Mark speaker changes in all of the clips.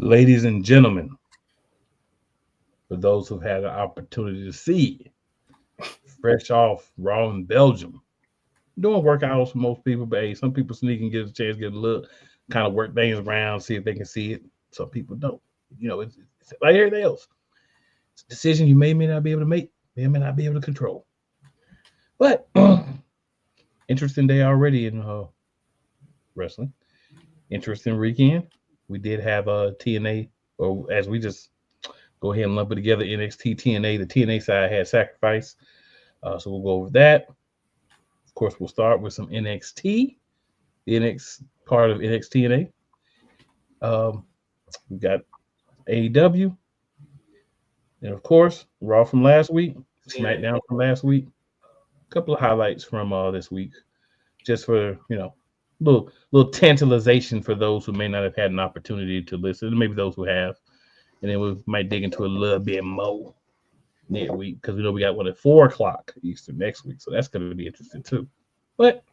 Speaker 1: Ladies and gentlemen, for those who've had an opportunity to see, fresh off Raw in Belgium, doing workouts for most people, but hey, some people sneak and get a chance, get a look, kind of work things around, see if they can see it. Some people don't. It's like everything else. It's a decision you may not be able to make, may not be able to control. But interesting day already in wrestling. Interesting weekend. We did have a TNA, or as we just go ahead and lump it together, NXT TNA. The TNA side had Sacrifice. So we'll go over that. Of course, we'll start with some NXT, the NX part of NXTNA. We got AEW. And of course, Raw from last week, Smackdown from last week. A couple of highlights from this week, just for little tantalization for those who may not have had an opportunity to listen, maybe those who have, and then we might dig into a little bit more next week because we know we got one at 4:00 Eastern next week, so that's going to be interesting too. But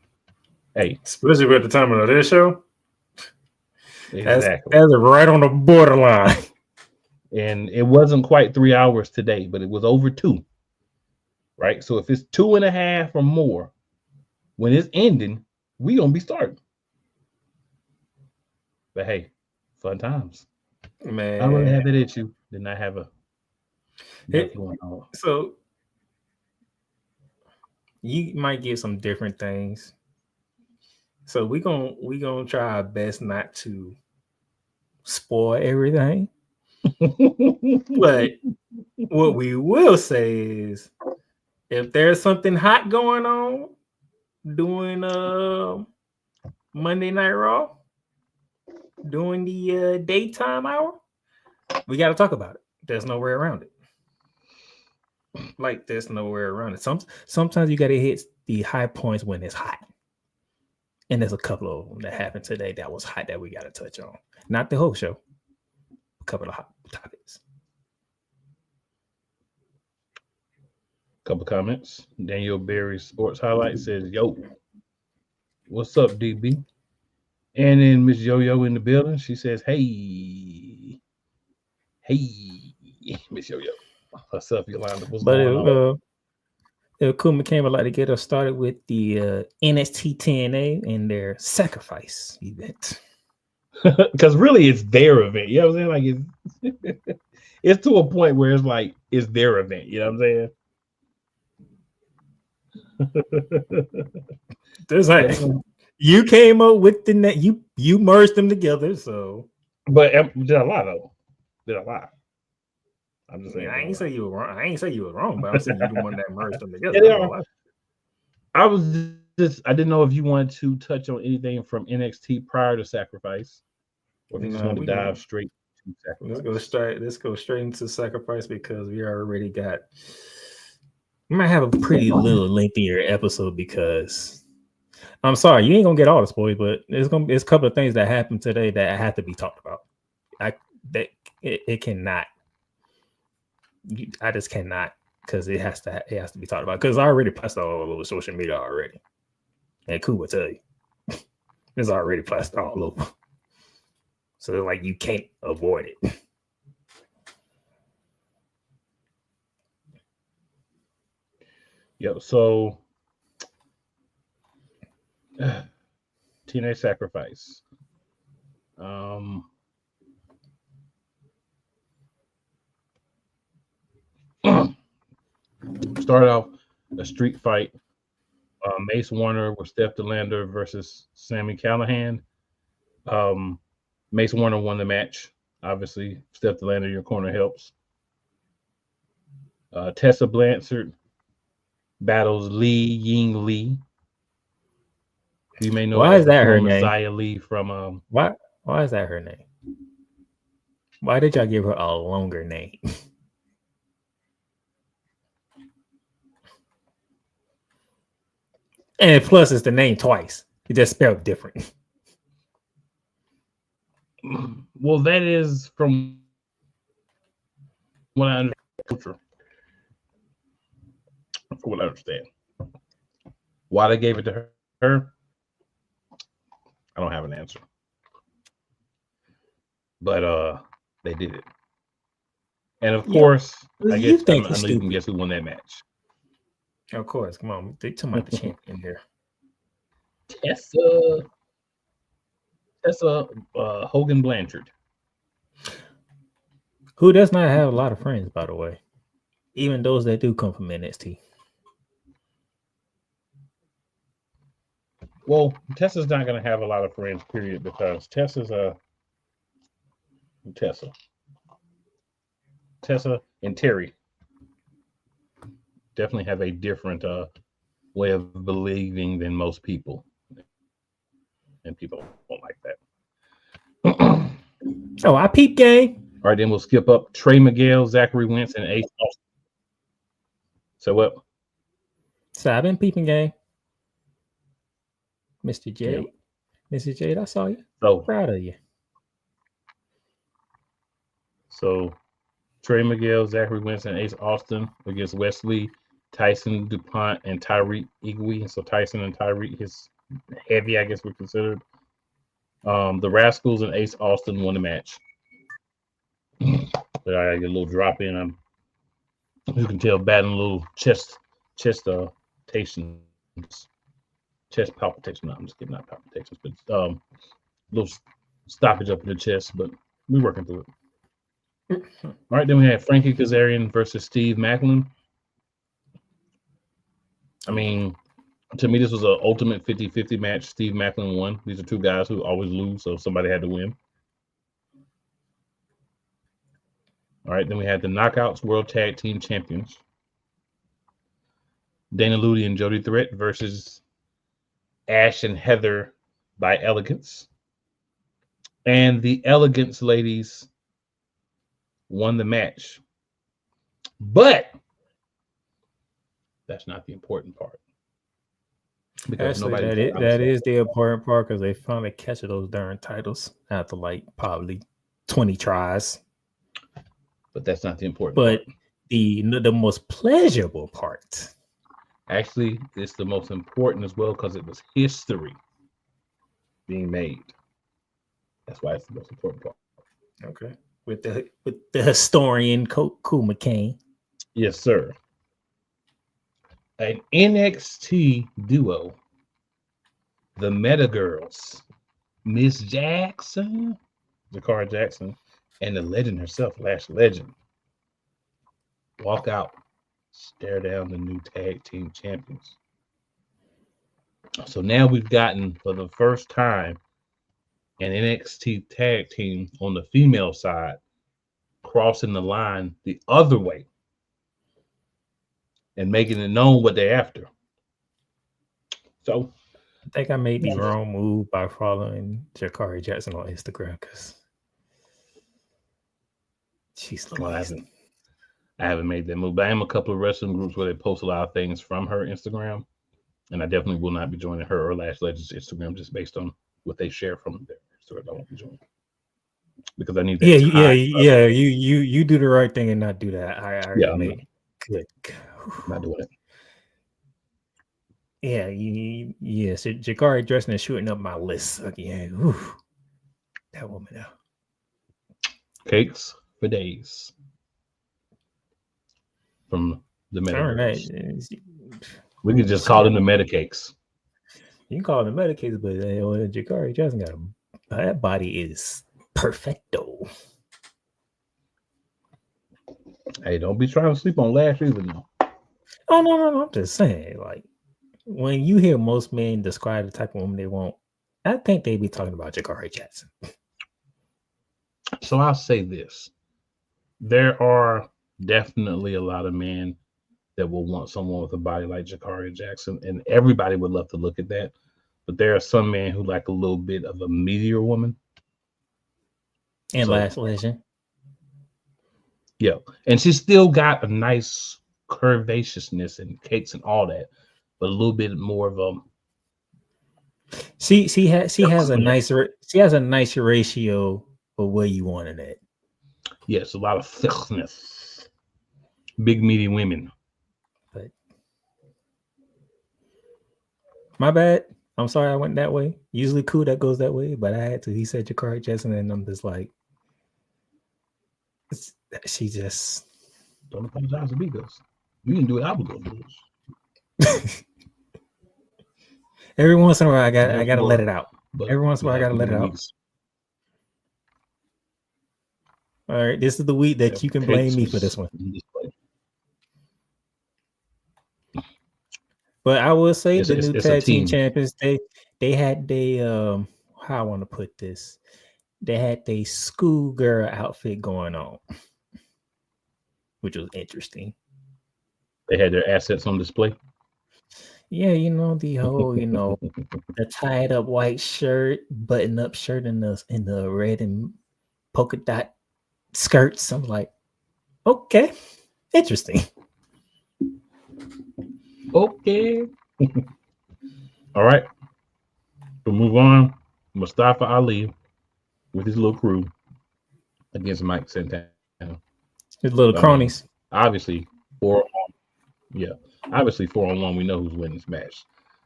Speaker 1: hey,
Speaker 2: especially at the time of this show,
Speaker 1: exactly,
Speaker 2: that's right on the borderline.
Speaker 1: And it wasn't quite 3 hours today, but it was over 2. Right, so if it's 2.5 or more, when it's ending, we gonna be starting. But hey, fun times.
Speaker 2: Man,
Speaker 1: I'd rather have that issue than I have a going on.
Speaker 2: So you might get some different things. So we gonna try our best not to spoil everything. But what we will say is, if there's something hot going on during Monday Night Raw, during the daytime hour, we got to talk about it. There's no way around it. Like, there's nowhere around it. Sometimes you got to hit the high points when it's hot. And there's a couple of them that happened today that was hot that we got to touch on. Not the whole show. A couple of hot topics.
Speaker 1: Couple comments. Daniel Berry Sports Highlight says, "Yo, what's up, DB?" And then Miss Yo-Yo in the building. She says, "Hey, Miss Yo-Yo, what's up, Yolanda? What's going on?"
Speaker 2: Kuma came, I'd like to get us started with the NXTNA and their Sacrifice event.
Speaker 1: Because really, it's their event. You know what I'm saying? Like it's to a point where it's like it's their event. You know what I'm saying?
Speaker 2: There's like you came up with the net, you merged them together. So,
Speaker 1: but did a lot though. Did a lot. I'm just saying.
Speaker 2: I ain't say you were wrong. I ain't say you were wrong, but I'm saying you're the one that merged them together.
Speaker 1: Yeah, I was I didn't know if you wanted to touch on anything from NXT prior to Sacrifice, or if you just want to dive straight to Sacrifice.
Speaker 2: Let's go straight into Sacrifice because we already got. We might have a pretty little lengthier episode because I'm sorry, you ain't gonna get all the spoilers, but it's a couple of things that happened today that have to be talked about. It cannot. I just cannot because it has to be talked about because I already posted all over social media already, and Ku will tell you it's already plastered all over. So like you can't avoid it.
Speaker 1: Yep. So, TNA Sacrifice. Started off a street fight. Mace Warner with Steph DeLander versus Sami Callihan. Mace Warner won the match. Obviously, Steph DeLander, your corner helps. Tessa Blanchard battles Li Ying Lee. You may know.
Speaker 2: Why is that her name?
Speaker 1: Messiah Lee from
Speaker 2: Why is that her name? Why did y'all give her a longer name? And plus, it's the name twice. It just spelled different.
Speaker 1: Well, that is from what I understand. From what I understand. Why they gave it to her, I don't have an answer. But They did it. And of course, I
Speaker 2: you
Speaker 1: guess
Speaker 2: think
Speaker 1: I know you can guess who won that match.
Speaker 2: Of course, come on. They talking about the champion here.
Speaker 1: Tessa Hogan Blanchard.
Speaker 2: Who does not have a lot of friends, by the way. Even those that do come from NXT.
Speaker 1: Well, Tessa's not going to have a lot of friends, period, because Tessa and Terry definitely have a different way of believing than most people. And people don't like that.
Speaker 2: Oh, I peep game.
Speaker 1: All right, then we'll skip up Trey Miguel, Zachary Wentz, and Ace Austin. So what?
Speaker 2: So I've been peeping game. Mr. Jade.
Speaker 1: Yeah.
Speaker 2: Mr. Jade, I saw you.
Speaker 1: So
Speaker 2: Proud of you.
Speaker 1: So Trey Miguel, Zachary Wentz, and Ace Austin against Wesley, Tyson DuPont, and Tyreek Igwe. And so Tyson and Tyreek is heavy, I guess we're considered. The Rascals and Ace Austin won the match. But I get a little drop in. You can tell batting a little chest palpitations. No, I'm just kidding, not palpitations, but little stoppage up in the chest. But we're working through it. All right, then we had Frankie Kazarian versus Steve Macklin. I mean, to me, this was an ultimate 50-50 match. Steve Macklin won. These are two guys who always lose, so somebody had to win. All right, then we had the Knockouts World Tag Team Champions. Dana Ludi and Jody Threat versus Ash and Heather by Elegance. And the Elegance ladies won the match. But that's not the important part.
Speaker 2: Because actually, that is the important part because they finally catch those darn titles after like probably 20 tries.
Speaker 1: But that's not the important
Speaker 2: part.
Speaker 1: But
Speaker 2: the most pleasurable part.
Speaker 1: Actually, it's the most important as well because it was history being made. That's why it's the most important part.
Speaker 2: Okay. With the historian Cool McCain.
Speaker 1: Yes, sir. An NXT duo, the Meta Girls, Miss Jackson, Jakara Jackson, and the legend herself, Lash Legend, walk out, stare down the new tag team champions. So now we've gotten, for the first time, an NXT tag team on the female side crossing the line the other way and making it known what they're after. So
Speaker 2: I think I made the wrong move by following Jakari Jackson on Instagram because she's Louise.
Speaker 1: I haven't made that move, but I am a couple of wrestling groups where they post a lot of things from her Instagram, and I definitely will not be joining her or Lash Legend's Instagram just based on what they share from their Instagram. I won't be joining because I need that.
Speaker 2: You do the right thing and not do that. I already made good.
Speaker 1: Not doing it.
Speaker 2: Yeah, yes. Jakari dressing and shooting up my list again. Oof. That woman out.
Speaker 1: Cakes for days from the Meta. We can just call them the Meta Cakes.
Speaker 2: You can call them the Meta Cakes, but Jakari Jackson got that body is perfecto.
Speaker 1: Hey, don't be trying to sleep on Lash either now.
Speaker 2: Oh no! I'm just saying, like, when you hear most men describe the type of woman they want, I think they be talking about Jakari Jackson.
Speaker 1: So I'll say this. There are definitely a lot of men that will want someone with a body like Jakari Jackson, and everybody would love to look at that. But there are some men who like a little bit of a meatier woman.
Speaker 2: And Lash Legend.
Speaker 1: Yeah. And she's still got a nice curvaceousness and cakes and all that, but a little bit more of a
Speaker 2: she has a nice ratio of where you want it at.
Speaker 1: Yes, a lot of thickness. Big meaty women.
Speaker 2: But my bad. I'm sorry I went that way. Usually cool that goes that way, but I had to. He said Jakari Jackson, and I'm just like, She just
Speaker 1: don't apologize to me because you didn't do it. I was gonna do it.
Speaker 2: every once in a while I gotta let it out. Every once in a while I gotta let it out. All right, this is the week that you can blame me for this one. But I will say the new tag team champions, they had how I want to put this. They had their schoolgirl outfit going on, which was interesting.
Speaker 1: They had their assets on display.
Speaker 2: Yeah, the whole, the tied up white shirt, button up shirt in the red and polka dot skirts. I'm like, okay, interesting.
Speaker 1: Okay. All right. We'll move on. Mustafa Ali with his little crew against Mike Santana.
Speaker 2: His little cronies.
Speaker 1: Obviously, 4-on-1. Yeah. Obviously, 4-on-1. We know who's winning this match.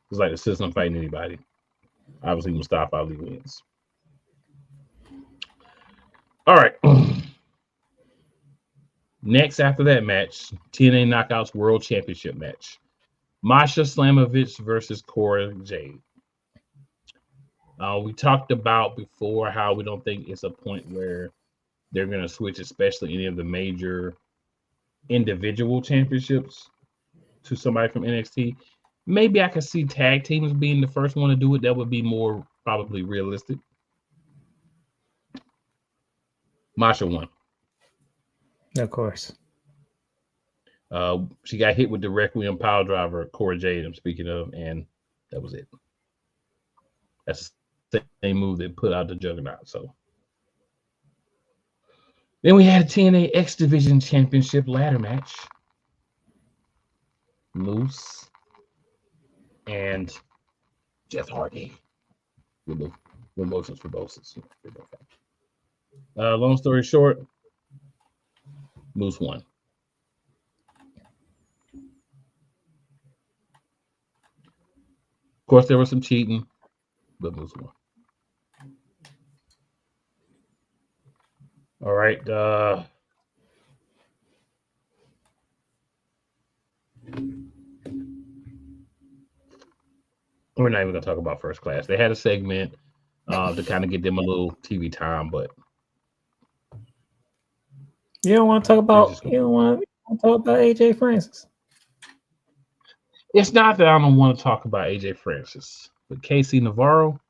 Speaker 1: It's like the system fighting anybody. Obviously, Mustafa Ali wins. All right. Next, after that match, TNA Knockouts World Championship match. Masha Slamovich versus Cora Jade. We talked about before how we don't think it's a point where they're going to switch, especially any of the major individual championships, to somebody from NXT. Maybe I could see tag teams being the first one to do it. That would be more probably realistic. Masha won.
Speaker 2: Of course.
Speaker 1: She got hit with the Requiem Power Driver, Cora Jade, I'm speaking of, and that was it. That's the same move that put out the Juggernaut. So then we had a TNA X Division Championship ladder match. Moose and Jeff Hardy with motions for bosses. Long story short, Moose won. Of course, there was some cheating, but Moose won. All right. We're not even going to talk about First Class. They had a segment to kind of get them a little TV time, but
Speaker 2: you don't want to talk about AJ Francis.
Speaker 1: It's not that I don't want to talk about AJ Francis, but Casey Navarro.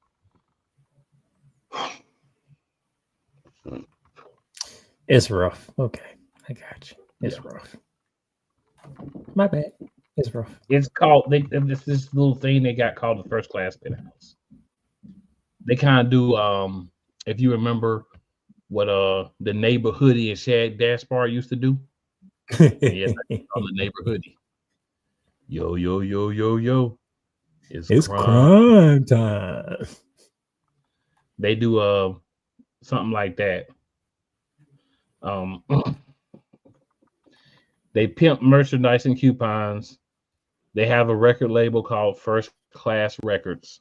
Speaker 2: It's rough. Okay, I got you. It's rough. My bad. It's rough.
Speaker 1: It's called this little thing they got called the First Class Penthouse. They kind of do if you remember what the neighborhoodie and Shad Gaspar used to do. Yes, I call the neighborhoodie. Yo, yo, yo, yo, yo.
Speaker 2: It's crime time.
Speaker 1: They do something like that. They pimp merchandise and coupons. They have a record label called First Class Records,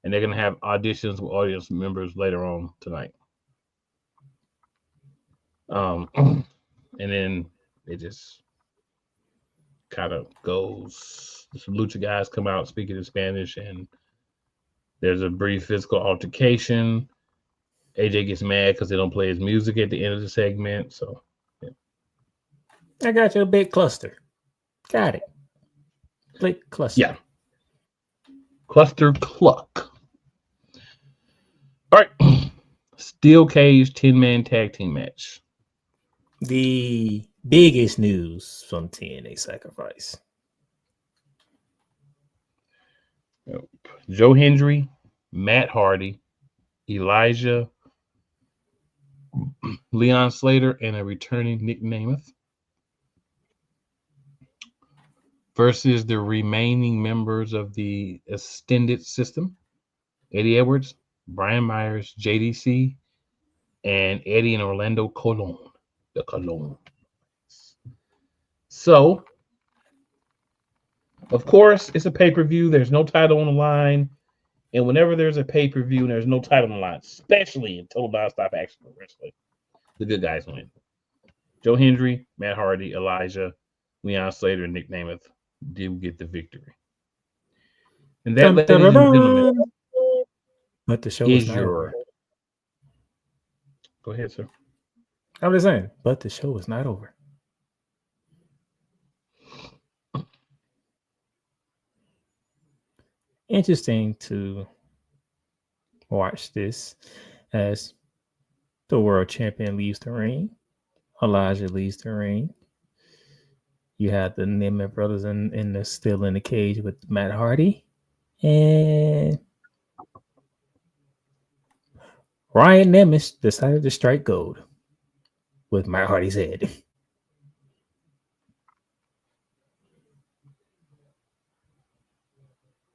Speaker 1: and they're going to have auditions with audience members later on tonight. And then it just kind of goes. Some lucha guys come out speaking in Spanish, and there's a brief physical altercation. AJ gets mad because they don't play his music at the end of the segment. So, yeah.
Speaker 2: I got you a big cluster. Got it. Big cluster.
Speaker 1: Yeah. Cluster cluck. All right. Steel cage 10-man tag team match.
Speaker 2: The biggest news from TNA Sacrifice.
Speaker 1: Joe Hendry, Matt Hardy, Elijah, Leon Slater, and a returning Nick Namath versus the remaining members of the extended system: Eddie Edwards, Brian Myers, JDC, and Eddie and Orlando Colon. The Colon. So, of course, it's a pay-per-view. There's no title on the line. And whenever there's a pay-per-view and there's no title on the line, especially in Total Nonstop Action Wrestling, the good guys win. Joe Hendry, Matt Hardy, Elijah, Leon Slater, and Nick Namath did get the victory. And that, ladies and gentlemen,
Speaker 2: but the show
Speaker 1: is
Speaker 2: is not
Speaker 1: your.
Speaker 2: over.
Speaker 1: Go ahead, sir.
Speaker 2: I'm just saying, but the show is not over. Interesting to watch this as the world champion leaves the ring. Elijah leaves the ring. You have the Nemeth brothers still in the cage with Matt Hardy. And Ryan Nemeth decided to strike gold with Matt Hardy's head.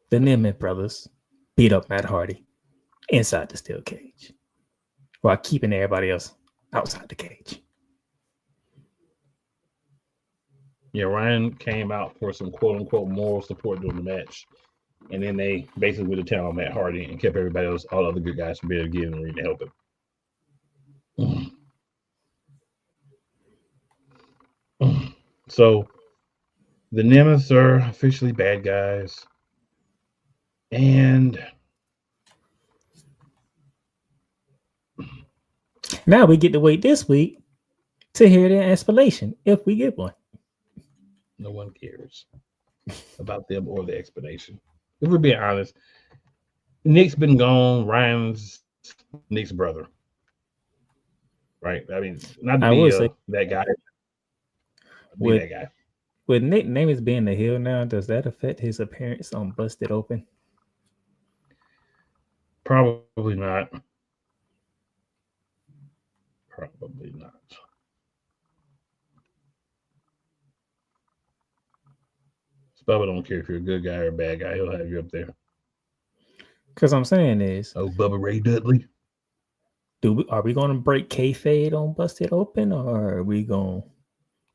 Speaker 2: The Nemeth brothers beat up Matt Hardy inside the steel cage while keeping everybody else outside the cage.
Speaker 1: Yeah, Ryan came out for some quote unquote moral support during the match. And then they basically went to town on Matt Hardy and kept everybody else, all the other good guys, from being able to get in the ring to help him. So the Nemeths are officially bad guys. And
Speaker 2: now we get to wait this week to hear their explanation, if we get one.
Speaker 1: No one cares about them or the explanation. If we're being honest, Nick's been gone. Ryan's Nick's brother. Right? I mean, not to be that guy. Be that guy.
Speaker 2: With Nick Namath being the heel now, does that affect his appearance on Busted Open?
Speaker 1: Probably not. Probably not. Bubba don't care if you're a good guy or a bad guy. He'll have you up there.
Speaker 2: Because I'm saying is,
Speaker 1: oh, Bubba Ray Dudley.
Speaker 2: Are we going to break kayfabe on Busted Open, or are we going to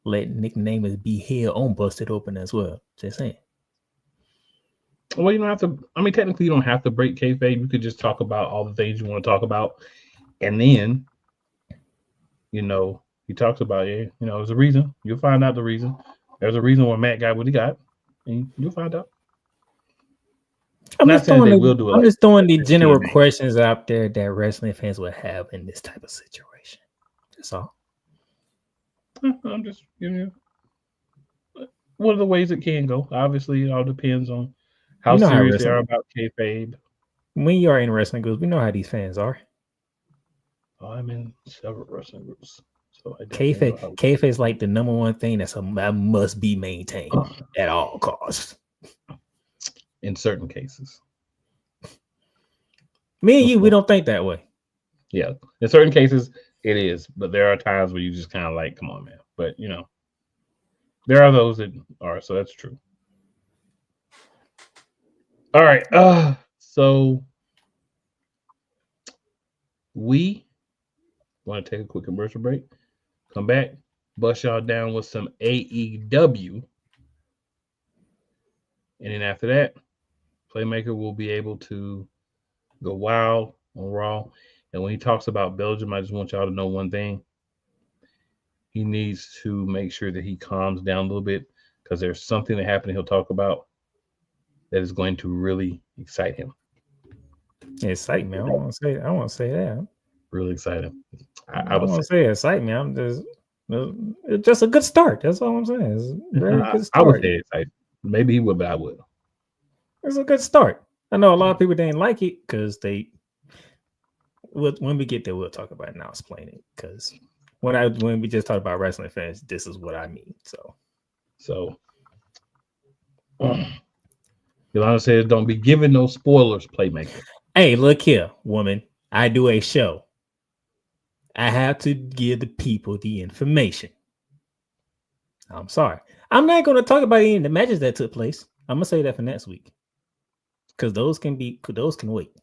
Speaker 2: let Nick Namath be here on Busted Open as well? Just saying.
Speaker 1: Well, you don't have to. I mean, technically, you don't have to break kayfabe. You could just talk about all the things you want to talk about, and then, he talks about it. There's a reason. You'll find out the reason. There's a reason why Matt got what he got, and you'll find out.
Speaker 2: I'm just throwing the general questions out there that wrestling fans would have in this type of situation. That's all.
Speaker 1: I'm just giving you one of the ways it can go. Obviously, it all depends on how serious they are about kayfabe.
Speaker 2: When you are in wrestling groups, we know how these fans are.
Speaker 1: Oh, I'm in several wrestling groups. So
Speaker 2: kayfabe is like the number one thing that must be maintained at all costs.
Speaker 1: In certain cases.
Speaker 2: Me and you, we don't think that way.
Speaker 1: Yeah. In certain cases, it is. But there are times where you just kind of like, come on, man. But, there are those that are. So that's true. All right. So we want to take a quick commercial break. Come back. Bust y'all down with some AEW. And then after that, Playmaker will be able to go wild on Raw. And when he talks about Belgium, I just want y'all to know one thing. He needs to make sure that he calms down a little bit, because there's something that happened he'll talk about that is going to really excite him.
Speaker 2: Excite me. I don't want to say that.
Speaker 1: Really exciting.
Speaker 2: I don't want to say excite me. It's just a good start. That's all I'm saying. It's a very good start.
Speaker 1: I would say exciting. Maybe he would, but I would.
Speaker 2: It's a good start. I know a lot of people didn't like it because when we get there, we'll talk about it and I'll explain it. Because when we just talk about wrestling fans, this is what I mean. So
Speaker 1: Yolanda says, don't be giving no spoilers, Playmaker.
Speaker 2: Hey, look here, woman. I do a show. I have to give the people the information. I'm sorry. I'm not going to talk about any of the matches that took place. I'm going to say that for next week. Because those can wait.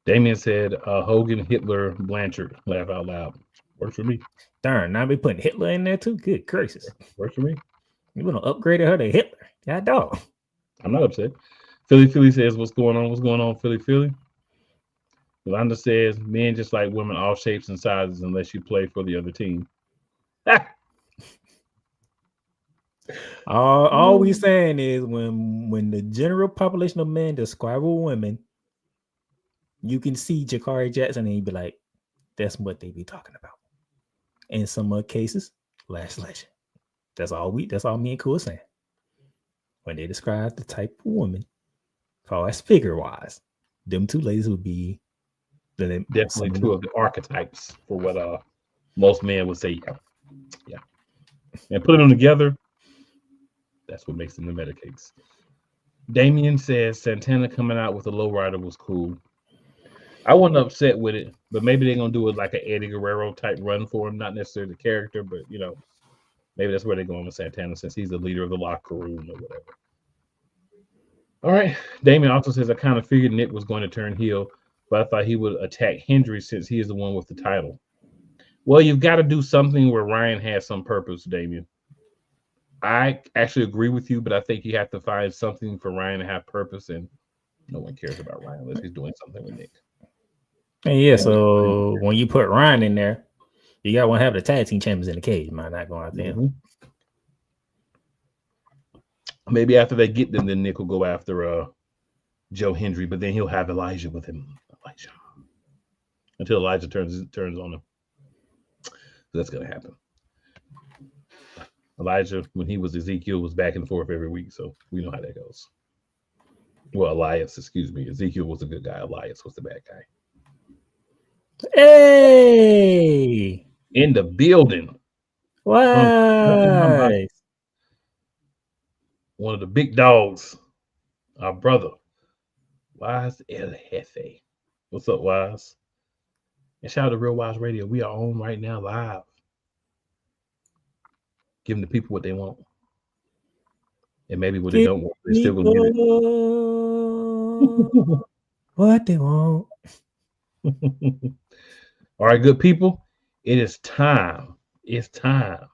Speaker 1: Damien said, Hogan, Hitler, Blanchard. Laugh out loud. Works for me.
Speaker 2: Darn, now we putting Hitler in there too? Good gracious.
Speaker 1: Works for me.
Speaker 2: You want to upgrade her to Hitler? God dog.
Speaker 1: I'm not upset. Philly says, what's going on? What's going on, Philly? Yolanda says, men just like women, all shapes and sizes, unless you play for the other team.
Speaker 2: All we saying is when the general population of men describe women, you can see Jakari Jackson and you be like, that's what they be talking about. In some other cases, Lash Legend. That's all me and Cool saying. When they describe the type of woman, as far as figure wise, them two ladies would be
Speaker 1: definitely two of the archetypes for what most men would say. Yeah. And putting them together, that's what makes them the Medicates. Damien says Santana coming out with a lowrider was cool. I wasn't upset with it, but maybe they're gonna do it like an Eddie Guerrero type run for him, not necessarily the character, but maybe that's where they're going with Santana since he's the leader of the locker room or whatever. All right. Damien also says I kind of figured Nick was going to turn heel, but I thought he would attack Hendry since he is the one with the title. Well, you've got to do something where Ryan has some purpose, Damien. I actually agree with you, but I think you have to find something for Ryan to have purpose, and no one cares about Ryan unless he's doing something with Nick.
Speaker 2: And yeah, so when you put Ryan in there, you got to have the tag team champions in the cage. Might not go out there.
Speaker 1: Mm-hmm. Maybe after they get them, then Nick will go after Joe Hendry, but then he'll have Elijah with him. Until Elijah turns on him. So that's going to happen. Elijah, when he was Ezekiel, was back and forth every week, so we know how that goes. Well, Elias, excuse me. Ezekiel was a good guy. Elias was the bad guy.
Speaker 2: Hey!
Speaker 1: In the building.
Speaker 2: Why?
Speaker 1: One of the big dogs, our brother, Wise El Jefe. What's up, Wise? And shout out to Real Wise Radio. We are on right now live. Giving the people what they want. And maybe what they don't want. They're still going to get it.
Speaker 2: What they want.
Speaker 1: All right, good people. It is time. It's time.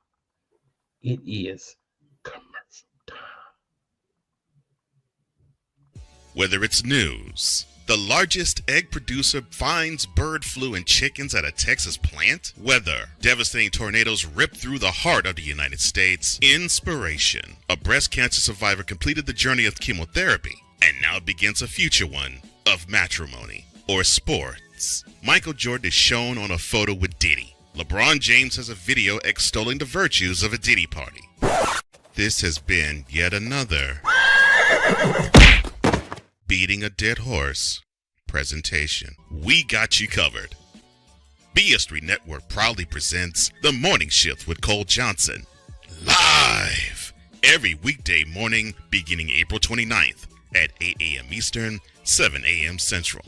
Speaker 1: It is commercial time.
Speaker 3: Whether it's news, the largest egg producer finds bird flu in chickens at a Texas plant, weather, devastating tornadoes rip through the heart of the United States, inspiration, a breast cancer survivor completed the journey of chemotherapy and now begins a future one of matrimony or sports. Michael Jordan is shown on a photo with Diddy. LeBron James has a video extolling the virtues of a Diddy party. This has been yet another beating a dead horse presentation. We got you covered. BS3 Network proudly presents The Morning Shift with Cole Johnson, live every weekday morning beginning April 29th at 8 a.m. Eastern, 7 a.m. Central.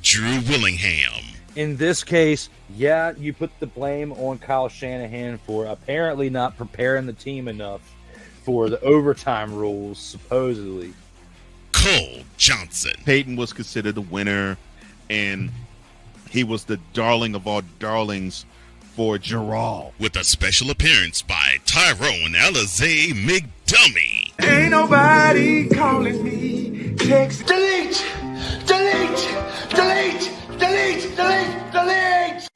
Speaker 3: Drew Willingham.
Speaker 4: In this case, yeah, you put the blame on Kyle Shanahan for apparently not preparing the team enough for the overtime rules, supposedly.
Speaker 3: Cole Johnson.
Speaker 5: Peyton was considered the winner, and he was the darling of all darlings for Gerald.
Speaker 3: With a special appearance by Tyrone Alizé McDummy.
Speaker 6: Ain't nobody calling me. Text. Delete!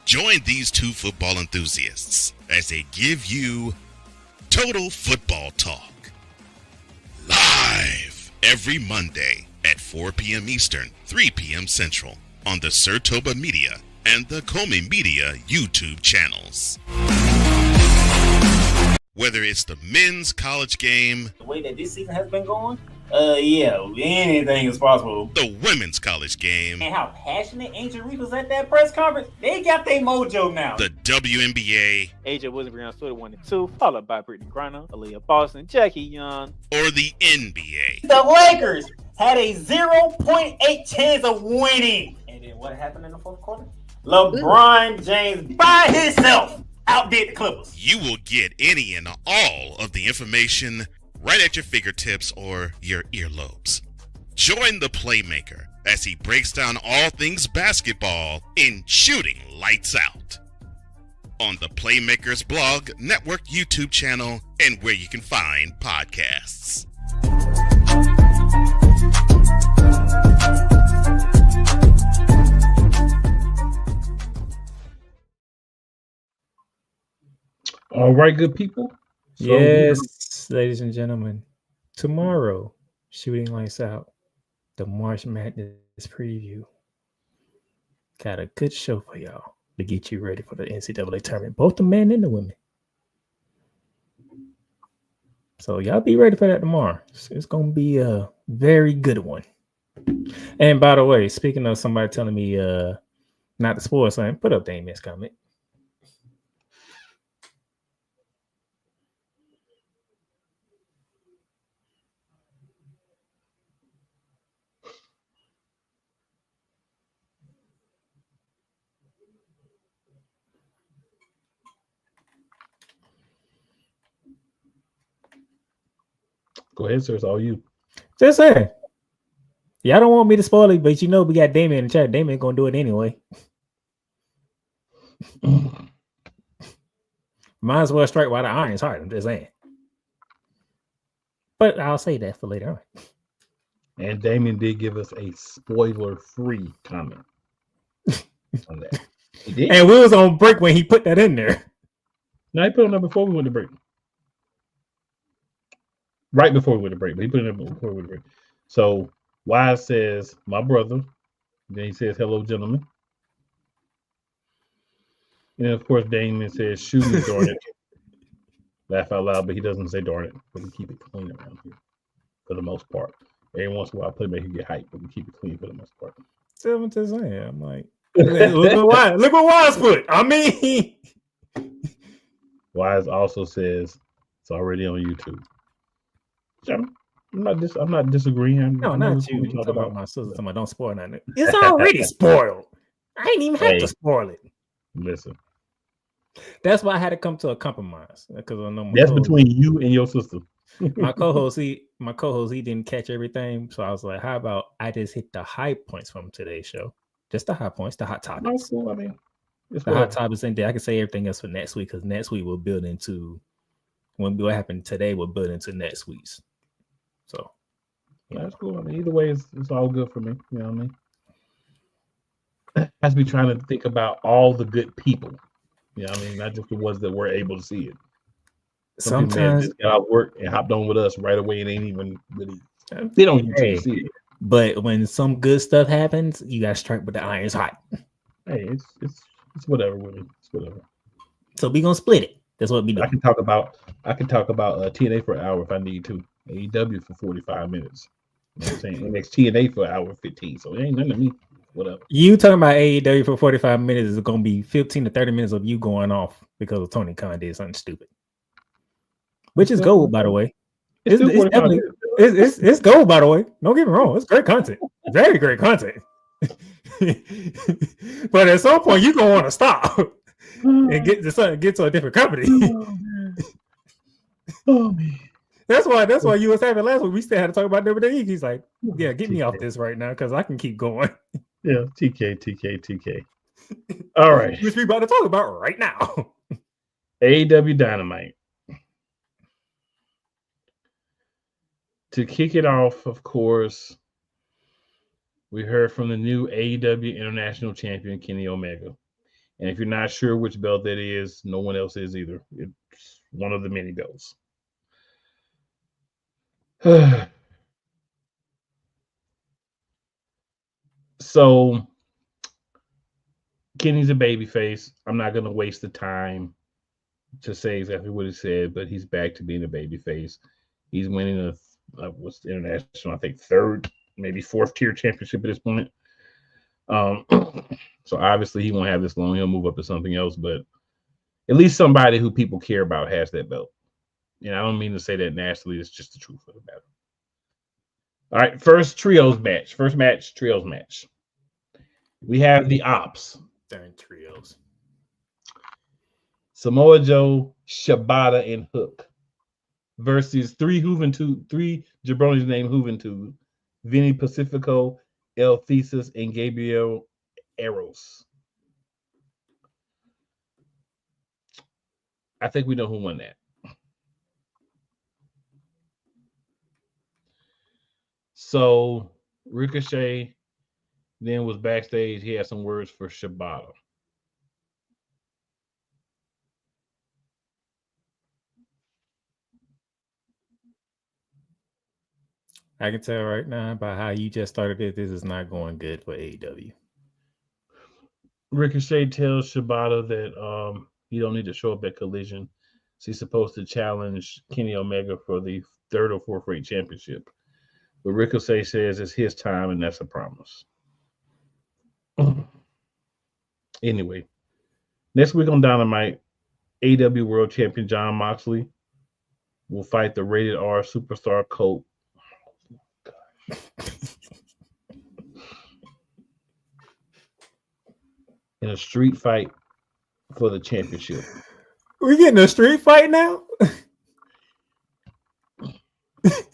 Speaker 3: Join these two football enthusiasts as they give you Total Football Talk. Live every Monday at 4 p.m. Eastern, 3 p.m. Central on the Sertoba Media and the Comey Media YouTube channels. Whether it's the men's college game,
Speaker 7: the way that this season has been going, yeah, anything is possible.
Speaker 3: The women's college game,
Speaker 7: And how passionate Angel Reese was at that press conference, they got their mojo now.
Speaker 3: The WNBA,
Speaker 8: AJ Wilson-Brown stood at 1 and 2, followed by Brittany Griner, Aaliyah Boston, Jackie Young,
Speaker 3: or the NBA.
Speaker 7: The Lakers had a 0.8 chance of winning. And then what happened in the fourth quarter? LeBron James by himself outdid the Clippers.
Speaker 3: You will get any and all of the information right at your fingertips or your earlobes. Join the Playmaker as he breaks down all things basketball in Shooting Lights Out on the Playmakers blog, network, YouTube channel, and where you can find podcasts.
Speaker 1: All right, good people. So
Speaker 2: yes, ladies and gentlemen, tomorrow, Shooting Lights Out, the March Madness preview. Got a good show for y'all to get you ready for the NCAA tournament, both the men and the women. So y'all be ready for that tomorrow. It's going to be a very good one. And by the way, speaking of somebody telling me not to spoil something, put up Damien's comment.
Speaker 1: go ahead, sir. It's all you.
Speaker 2: Just saying. Y'all don't want me to spoil it, but you know we got Damien in the chat. Damien gonna do it anyway. Might as well strike while the iron's hot. I'm just saying. But I'll say that for later on.
Speaker 1: And Damien did give us a spoiler-free comment on that. He did.
Speaker 2: And we was on break when he put that in there.
Speaker 1: No, he put it on there before we went to break. Right before we went to break, but he put it in there before we went to break. So Wise says, my brother. Then he says, hello, gentlemen. And of course, Damien says, shoot me, darn it. Laugh out loud, but he doesn't say darn it. But we keep it clean around here for the most part. Every once in a while, I play make it get hype, but we keep it clean for the most part.
Speaker 2: So I'm just saying, I'm like, look what Wise put. I mean,
Speaker 1: Wise also says it's already on YouTube. I'm not disagreeing.
Speaker 2: no,
Speaker 1: I
Speaker 2: not
Speaker 1: what
Speaker 2: you.
Speaker 1: we
Speaker 2: You
Speaker 1: talk
Speaker 2: talking about
Speaker 1: about.
Speaker 2: my sister? Talking about don't spoil nothing. It's already spoiled. I ain't even have to spoil it.
Speaker 1: Listen,
Speaker 2: that's why I had to come to a compromise because I know
Speaker 1: that's between you and your sister.
Speaker 2: my co-host, he didn't catch everything, so I was like, "How about I just hit the high points from today's show? Just the high points, the hot topics.
Speaker 1: That's cool. I mean,
Speaker 2: the hot topics, and I can say everything else for next week because next week we'll build into what happened today. We'll build into next week's. So
Speaker 1: that's cool. I mean, either way, it's all good for me. You know what I mean? Has to be trying to think about all the good people. You know what I mean? Not just the ones that were able to see it.
Speaker 2: Sometimes
Speaker 1: just got out of work and hopped on with us right away and ain't even really they don't usually see it.
Speaker 2: But when some good stuff happens, you gotta strike with the iron's hot.
Speaker 1: Hey, it's whatever with me. It's whatever.
Speaker 2: So we gonna split it. That's what we do.
Speaker 1: I can talk about TNA for an hour if I need to. AEW for 45 minutes. You know what I'm saying? NXTNA for an hour 15. So it ain't nothing to me. Whatever.
Speaker 2: You talking about AEW for 45 minutes is gonna be 15 to 30 minutes of you going off because of Tony Khan did something stupid. Which is gold, by the way. It's gold, by the way. Don't get me wrong. It's great content. Very great content. But at some point, you're going to want to stop and get to a different company.
Speaker 1: Oh, man.
Speaker 2: That's why you was having last week. We still had to talk about WWE. He's like, yeah, get me off this right now because I can keep going.
Speaker 1: Yeah, TK. All right.
Speaker 2: Which we about to talk about right now.
Speaker 1: AEW Dynamite. To kick it off, of course, we heard from the new AEW International Champion, Kenny Omega. And if you're not sure which belt that is, no one else is either. It's one of the many belts. So, Kenny's a babyface. I'm not going to waste the time to say exactly what he said, but he's back to being a babyface. He's winning what's the international, I think, third, maybe fourth tier championship at this point. So obviously he won't have this long. He'll move up to something else, but at least somebody who people care about has that belt. And I don't mean to say that nastily. It's just the truth of the matter. All right, first trios match. We have the Ops.
Speaker 2: They're in trios.
Speaker 1: Samoa Joe, Shibata, and Hook versus three jabronis named Juventud, Vinny Pacifico, El Thesis, and Gabriel Eros. I think we know who won that. So Ricochet then was backstage. He had some words for Shibata.
Speaker 2: I can tell right now by how you just started it, this is not going good for AEW.
Speaker 1: Ricochet tells Shibata that he don't need to show up at Collision. So he's supposed to challenge Kenny Omega for the 3rd or 4th rate championship. But Ricochet says it's his time, and that's a promise. Anyway, next week on Dynamite, AEW World Champion Jon Moxley will fight the rated R superstar Colt. In a street fight for the championship.
Speaker 2: We're getting a street fight now?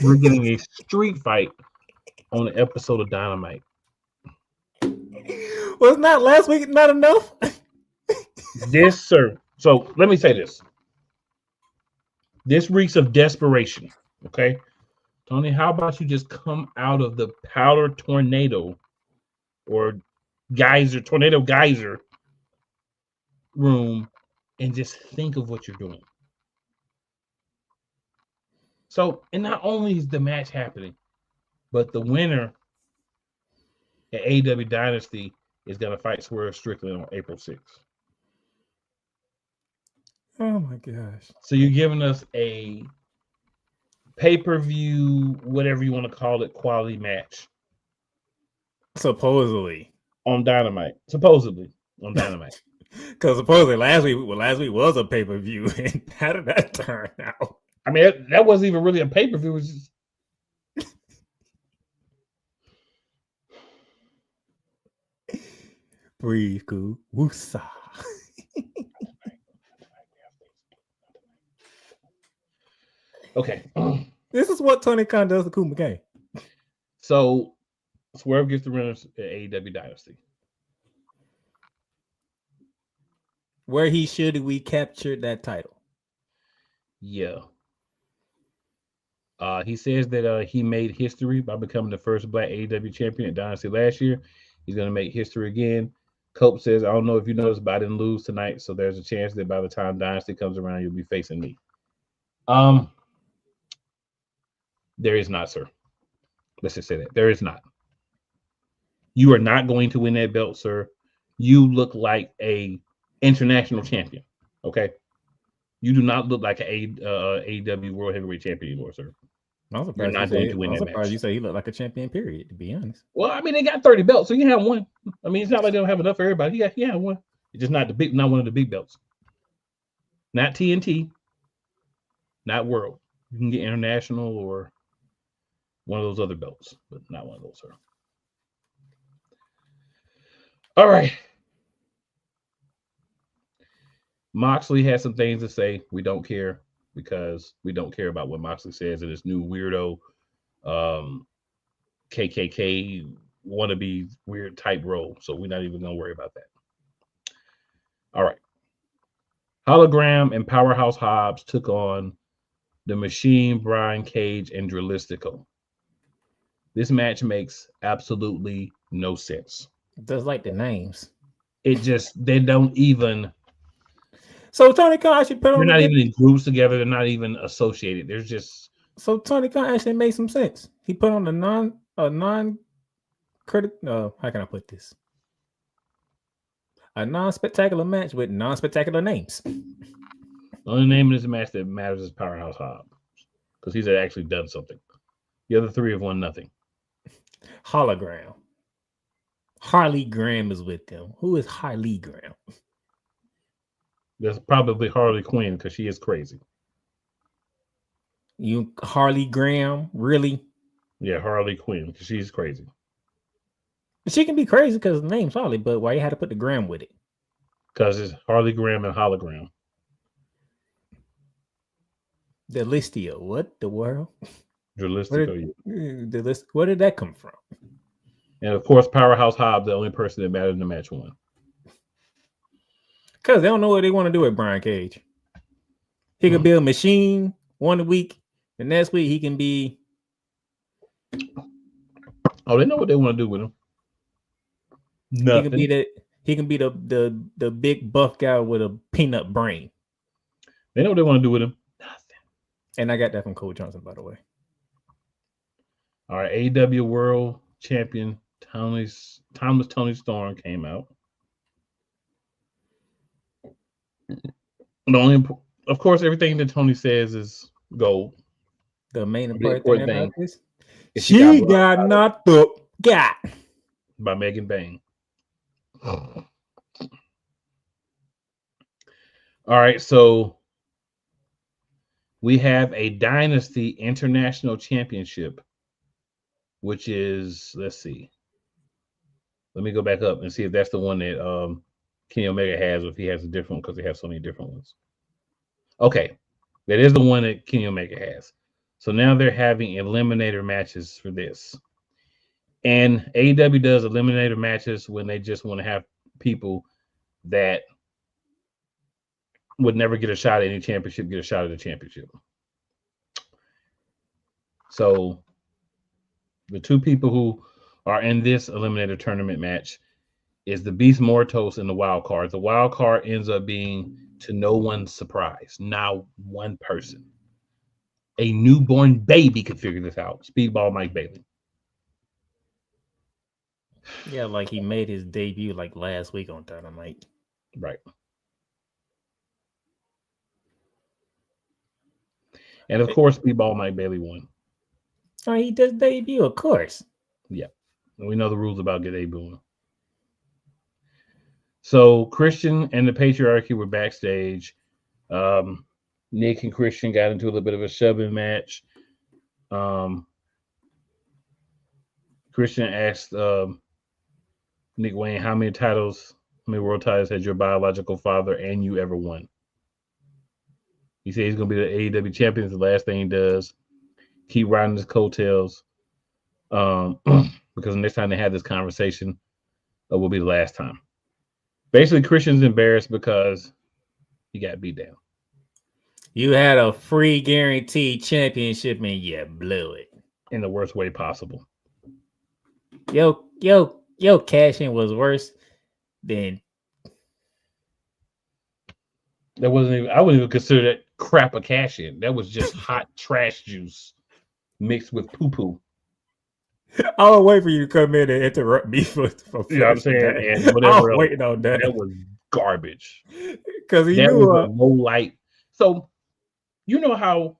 Speaker 1: We're getting a street fight on an episode of Dynamite.
Speaker 2: Was not last week not enough?
Speaker 1: This, sir. So let me say this. This reeks of desperation. Okay. Tony, how about you just come out of the powder tornado or tornado geyser room and just think of what you're doing. So, and not only is the match happening, but the winner at AEW Dynasty is going to fight Swerve Strickland on April 6th.
Speaker 2: Oh my gosh.
Speaker 1: So you're giving us a pay-per-view, whatever you want to call it, quality match.
Speaker 2: Supposedly.
Speaker 1: On Dynamite. Supposedly on Dynamite.
Speaker 2: Because supposedly last week was a pay-per-view. And how did that turn out?
Speaker 1: I mean, that wasn't even really a pay-per-view. It was just...
Speaker 2: Breathe, cool. Woosa.
Speaker 1: Okay.
Speaker 2: This is what Tony Khan does to Kuma Game.
Speaker 1: So Swerve gets the winners at AEW Dynasty.
Speaker 2: Where should we capture that title?
Speaker 1: Yeah. He says that he made history by becoming the first Black AEW champion at Dynasty last year. He's going to make history again. Cope says, I don't know if you noticed, but I didn't lose tonight, so there's a chance that by the time Dynasty comes around, you'll be facing me. There is not, sir. Let's just say that. There is not. You are not going to win that belt, sir. You look like a international champion, okay? You do not look like an AEW World Heavyweight Champion anymore, sir.
Speaker 2: You're not going to win that match. You say he looked like a champion, period, to be honest.
Speaker 1: Well, I mean, they got 30 belts, so you have one. I mean, it's not like they don't have enough for everybody. He had one. It's just not one of the big belts. Not TNT. Not World. You can get international or one of those other belts, but not one of those, sir. All right. Moxley has some things to say. We don't care because we don't care about what Moxley says in his new weirdo KKK wannabe weird type role. So we're not even going to worry about that. All right. Hologram and Powerhouse Hobbs took on the Machine, Brian Cage, and Drilistico. This match makes absolutely no sense.
Speaker 2: Just like the names.
Speaker 1: They don't even.
Speaker 2: So Tony Khan actually put on.
Speaker 1: They're not even in groups together. They're not even associated. There's just.
Speaker 2: So Tony Khan actually made some sense. He put on a non-critic. How can I put this? A non-spectacular match with non-spectacular names.
Speaker 1: The only name in this match that matters is Powerhouse Hobbs because he's actually done something. The other three have won nothing.
Speaker 2: Hologram. Harley Graham is with them. Who is Harley Graham?
Speaker 1: That's probably Harley Quinn because she is crazy.
Speaker 2: You Harley Graham, really?
Speaker 1: Yeah, Harley Quinn because she's crazy.
Speaker 2: She can be crazy because the name's Harley, but why you had to put the Graham with it?
Speaker 1: Because it's Harley Graham and Hologram.
Speaker 2: Delistio, what the world?
Speaker 1: Drilistico.
Speaker 2: Where did that come from?
Speaker 1: And of course, Powerhouse Hobbs, the only person that mattered in the match, won.
Speaker 2: Because they don't know what they want to do with Brian Cage. He could be a machine one week, the next week he can be.
Speaker 1: Oh, they know what they want to do with him. Nothing.
Speaker 2: He can be the big buff guy with a peanut brain.
Speaker 1: They know what they want to do with him. Nothing.
Speaker 2: And I got that from Cole Johnson, by the way.
Speaker 1: All right, AEW World Champion Timeless Tony Storm came out. The only, of course, everything that Tony says is gold.
Speaker 2: The main
Speaker 1: The
Speaker 2: important
Speaker 1: important
Speaker 2: thing about
Speaker 1: thing
Speaker 2: this,
Speaker 1: is
Speaker 2: she
Speaker 1: blocked
Speaker 2: got knocked up. God.
Speaker 1: by Megan Bang. All right, so we have a Dynasty International Championship, which is, let's see. Let me go back up and see if that's the one that Kenny Omega has, or if he has a different one, because they have so many different ones. Okay, that is the one that Kenny Omega has. So now they're having eliminator matches for this. And AEW does eliminator matches when they just want to have people that would never get a shot at any championship get a shot at the championship. So the two people who are in this eliminator tournament match is the Beast Mortos and the wild card. The wild card ends up being, to no one's surprise, now one person. A newborn baby could figure this out. Speedball Mike Bailey.
Speaker 2: Yeah, like he made his debut like last week on Dynamite.
Speaker 1: Right. And of course, Speedball Mike Bailey won.
Speaker 2: Oh, he does debut, of course.
Speaker 1: Yeah. And we know the rules about get debuting. So Christian and the Patriarchy were backstage. Nick and Christian got into a little bit of a shoving match. Christian asked Nick Wayne, how many world titles has your biological father and you ever won? He said he's going to be the AEW champion. It's the last thing he does. Keep riding his coattails. Because the next time they have this conversation, will be the last time. Basically, Christian's embarrassed because he got beat down. You
Speaker 2: had a free guaranteed championship and you blew it.
Speaker 1: In the worst way possible.
Speaker 2: Yo, cash-in was worse than...
Speaker 1: That wasn't even, I wouldn't even consider that crap a cash-in. That was just hot trash juice mixed with poo-poo.
Speaker 2: I was waiting for you to come in and interrupt me for
Speaker 1: you know what I'm saying?
Speaker 2: That.
Speaker 1: And whatever
Speaker 2: I was waiting on that.
Speaker 1: That was garbage.
Speaker 2: Because he
Speaker 1: that
Speaker 2: knew
Speaker 1: was a low light. So you know how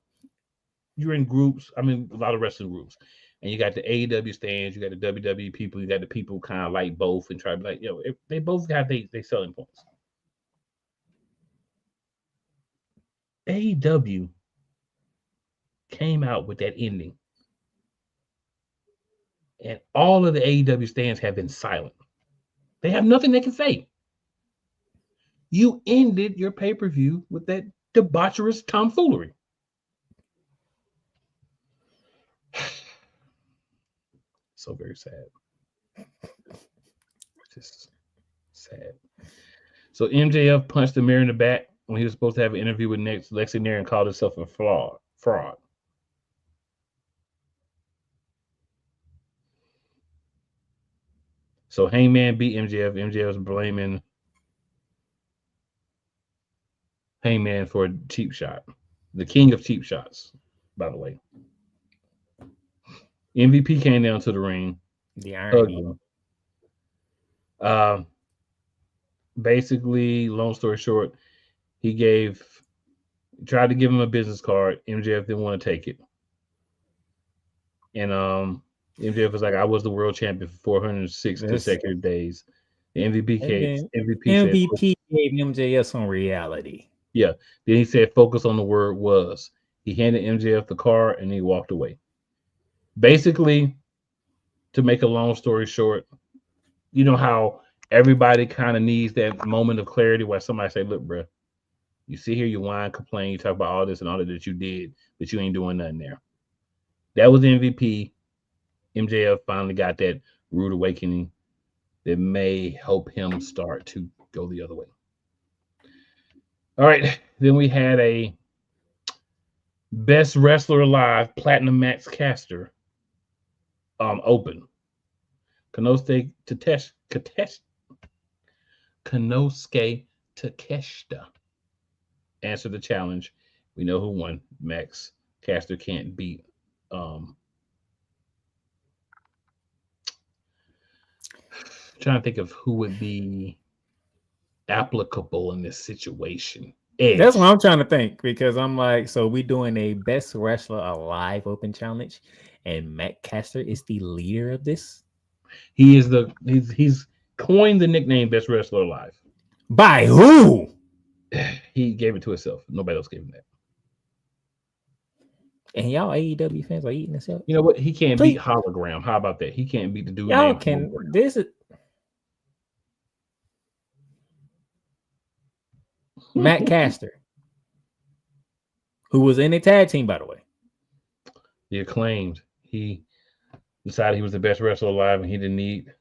Speaker 1: you're in groups, I mean a lot of wrestling groups, and you got the AEW stands, you got the WWE people, you got the people who kind of like both and try to be like, if they both got they selling points. AEW came out with that ending. And all of the AEW stands have been silent. They have nothing they can say. You ended your pay-per-view with that debaucherous tomfoolery. So very sad. Just sad. So MJF punched the mirror in the back when he was supposed to have an interview with Lexi Nair and called himself a fraud. So Hangman beat MJF. MJF was blaming Hangman for a cheap shot. The king of cheap shots, by the way. MVP came down to the ring.
Speaker 2: The irony.
Speaker 1: Basically, long story short, he tried to give him a business card. MJF didn't want to take it. And MJF was like, I was the world champion for 406 consecutive days. The MVP
Speaker 2: gave MJF some reality.
Speaker 1: Yeah. Then he said, focus on the word was. He handed MJF the card and he walked away. Basically, to make a long story short, you know how everybody kind of needs that moment of clarity where somebody say, look, bro, you sit here, you whine, complain, you talk about all this and all that you did, but you ain't doing nothing there. That was MVP. MJF finally got that rude awakening that may help him start to go the other way. All right. Then we had a Best Wrestler Alive Platinum Max Caster open. Konosuke Takeshita answered the challenge. We know who won. Max Caster can't beat trying to think of who would be applicable in this situation. Edge.
Speaker 2: That's what I'm trying to think, because I'm like, so we doing a best wrestler alive open challenge, and Matt Caster is the leader of this.
Speaker 1: He is he's coined the nickname best wrestler alive.
Speaker 2: By who?
Speaker 1: He gave it to himself. Nobody else gave him that.
Speaker 2: And y'all AEW fans are eating this up.
Speaker 1: You know what? He can't beat Hologram. How about that? He can't beat the dude.
Speaker 2: Y'all can.
Speaker 1: Hologram.
Speaker 2: This is Matt Caster, who was in a tag team, by the way.
Speaker 1: The Acclaimed. He decided he was the best wrestler alive, and he didn't need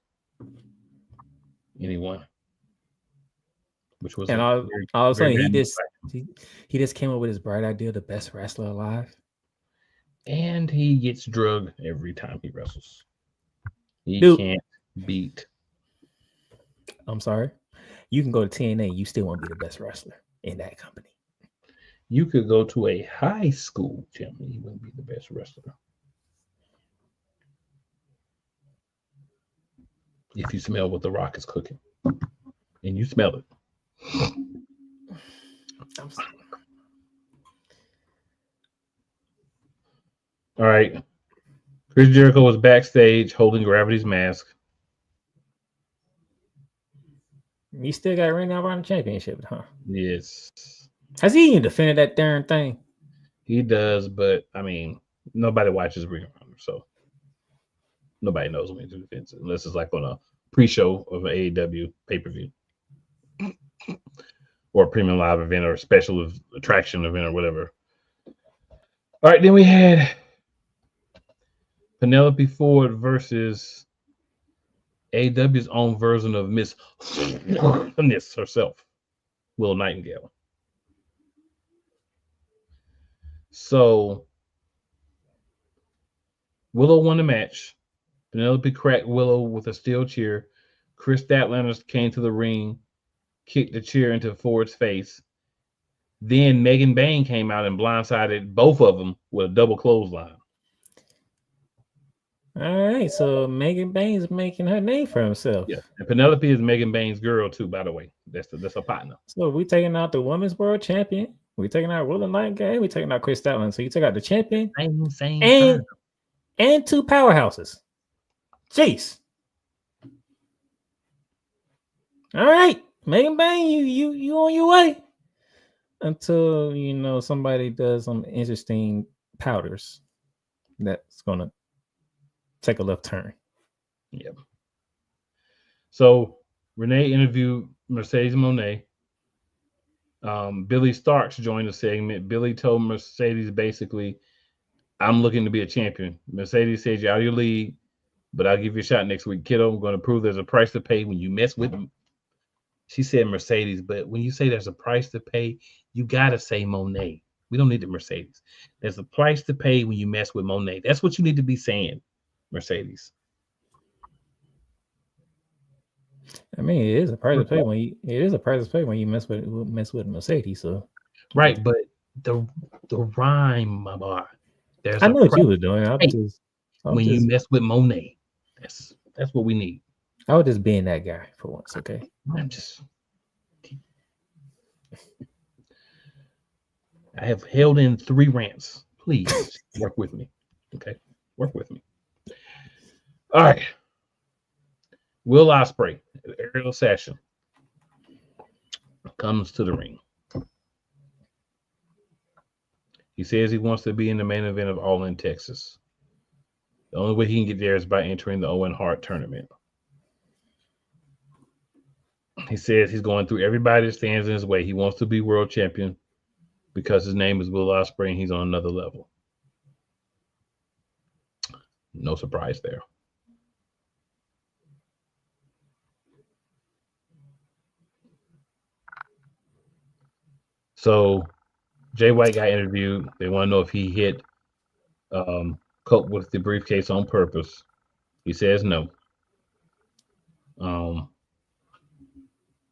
Speaker 1: anyone. Which was,
Speaker 2: and all of a sudden he just came up with his bright idea, the best wrestler alive.
Speaker 1: And he gets drugged every time he wrestles. He can't beat.
Speaker 2: I'm sorry. You can go to TNA, you still won't be the best wrestler in that company.
Speaker 1: You could go to a high school gym and you wouldn't be the best wrestler. If you smell what The Rock is cooking. And you smell it. All right. Chris Jericho was backstage holding Gravity's mask.
Speaker 2: He still got Ring of Honor championship, huh?
Speaker 1: Yes.
Speaker 2: Has he even defended that darn thing?
Speaker 1: He does, but I mean, nobody watches Ring of Honor, so nobody knows when he defends it, unless it's like on a pre-show of an AEW pay-per-view. Or a premium live event or a special attraction event or whatever. All right, then we had Penelope Ford versus AEW's own version of Miss herself, Willow Nightingale. So Willow won the match. Penelope cracked Willow with a steel chair. Chris Statlander came to the ring, kicked the chair into Ford's face. Then Megan Bain came out and blindsided both of them with a double clothesline.
Speaker 2: All right, so Megan Bain's making her name for himself.
Speaker 1: Yeah, and Penelope is Megan Bain's girl too, by the way. That's a partner.
Speaker 2: So we taking out the women's world champion. We taking out Willow Nightingale. We taking out Chris Statlander. So you take out the champion and two powerhouses. Jeez. All right, Megan Bain, you on your way until somebody does some interesting powders that's gonna take a left turn.
Speaker 1: Yep. So Renee interviewed Mercedes Moné. Billy Starks joined the segment. Billy told Mercedes basically, I'm looking to be a champion. Mercedes said, you're out of your league, but I'll give you a shot next week, kiddo. I'm going to prove there's a price to pay when you mess with me. She said Mercedes, but when you say there's a price to pay, you got to say Moné. We don't need the Mercedes. There's a price to pay when you mess with Moné. That's what you need to be saying, Mercedes.
Speaker 2: I mean, it is a price to pay when you mess with Mercedes. So
Speaker 1: right, but the rhyme, my boy.
Speaker 2: I know what you were doing.
Speaker 1: You mess with Moné, that's what we need.
Speaker 2: I was just being that guy for once, okay?
Speaker 1: I have held in 3 rants. Please work with me, okay? Work with me. All right. Will Ospreay, Ariel Sasha, comes to the ring. He says he wants to be in the main event of All In Texas. The only way he can get there is by entering the Owen Hart tournament. He says he's going through everybody that stands in his way. He wants to be world champion because his name is Will Ospreay and he's on another level. No surprise there. So Jay White got interviewed. They want to know if he hit Cope with the briefcase on purpose. He says no.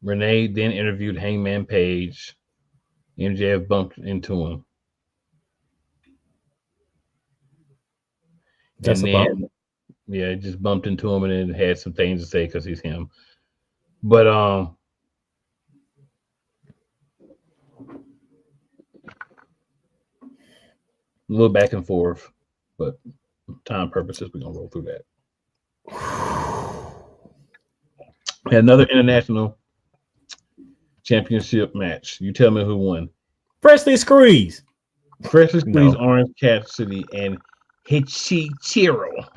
Speaker 1: Renee then interviewed Hangman Page. MJF bumped into him.
Speaker 2: That's a bump.
Speaker 1: Yeah, just bumped into him and then had some things to say because he's him. But a little back and forth, but time purposes, we're gonna roll through that. Another international championship match. You tell me who won.
Speaker 2: Freshly Squeeze.
Speaker 1: Freshly Squeezed, Orange Cassidy, and Hichichiro.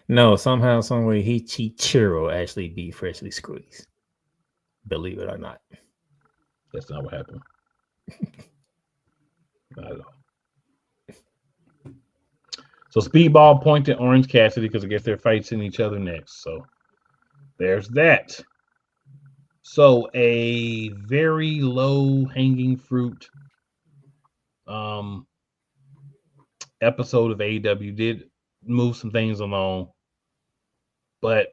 Speaker 2: No, somehow, some way, Hichichiro actually beat Freshly Squeezed. Believe it or not.
Speaker 1: That's not what happened. Not at all. So Speedball pointed Orange Cassidy because I guess they're fighting each other next. So there's that. So a very low hanging fruit episode of AEW did move some things along, but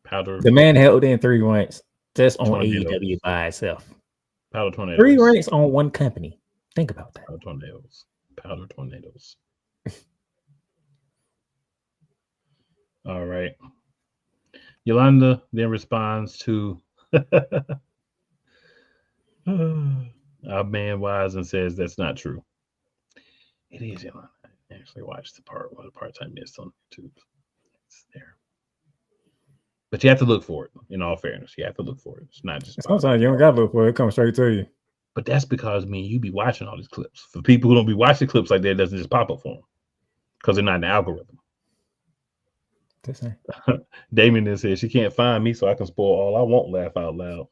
Speaker 1: Powder.
Speaker 2: The man held in 3 ranks just on
Speaker 1: Tornadoes.
Speaker 2: AEW by itself.
Speaker 1: Powder Tornadoes.
Speaker 2: 3 ranks on one company. Think about that.
Speaker 1: Powder Tornadoes. Powder Tornadoes. All right. Yolanda then responds to our man Wise and says that's not true. It is, Yolanda. I actually watched one of the parts I missed on YouTube. It's there. But you have to look for it, in all fairness. You have to look for it. It's not just
Speaker 2: sometimes you don't gotta look for it. It comes straight to you.
Speaker 1: But that's because you be watching all these clips. For people who don't be watching clips like that, it doesn't just pop up for them. Because they're not in the algorithm. Damien then says she can't find me, so I can spoil all I want. Laugh out loud.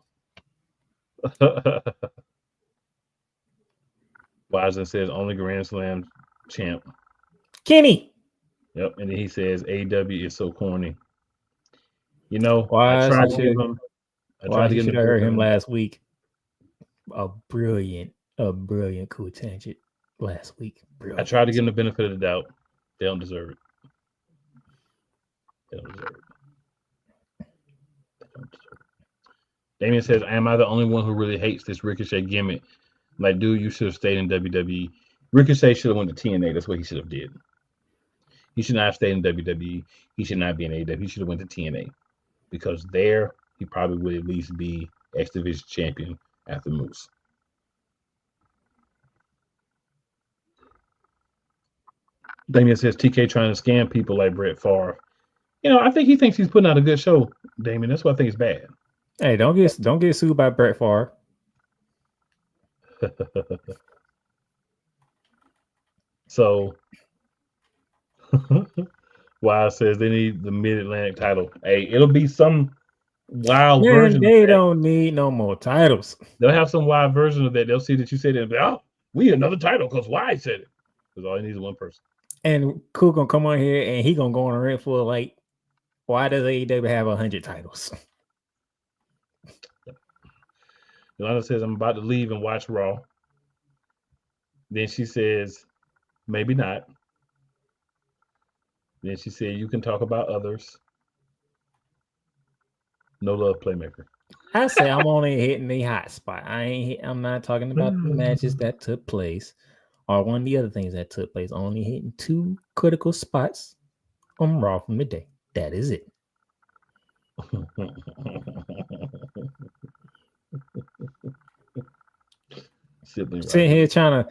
Speaker 1: Wisen says only Grand Slam champ.
Speaker 2: Kenny.
Speaker 1: Yep, and then he says AEW is so corny. You know,
Speaker 2: I tried to
Speaker 1: give
Speaker 2: should have heard him last week. A brilliant cool tangent last week. Brilliant.
Speaker 1: I tried to give him the benefit of the doubt. They don't deserve it. They don't deserve it. Damien says, am I the only one who really hates this Ricochet gimmick? Like, dude, you should have stayed in WWE. Ricochet should have went to TNA. That's what he should have did. He should not have stayed in WWE. He should not be in AEW. He should have went to TNA. Because there, he probably would at least be X Division champion after Moose. Damien says, TK trying to scam people like Brett Favre. You know, I think he thinks he's putting out a good show, Damien. That's why I think it's bad.
Speaker 2: Hey, don't get sued by Brett Favre.
Speaker 1: So, Wild says they need the Mid-Atlantic title. Hey, it'll be some wild version.
Speaker 2: They don't need no more titles.
Speaker 1: They'll have some wild version of that. They'll see that you said it and be, oh, we need another title because Wide said it. Because all he needs is one person. And
Speaker 2: Cool gonna come on here and he gonna go on a rant for like, why does AEW have 100 titles?
Speaker 1: Yolanda says, I'm about to leave and watch Raw. Then she says, maybe not. Then she said, you can talk about others. No love, Playmaker.
Speaker 2: I say I'm only hitting the hot spot. I'm not talking about the matches that took place or one of the other things that took place. Only hitting 2 critical spots on Raw from the day. That is it. Sitting here trying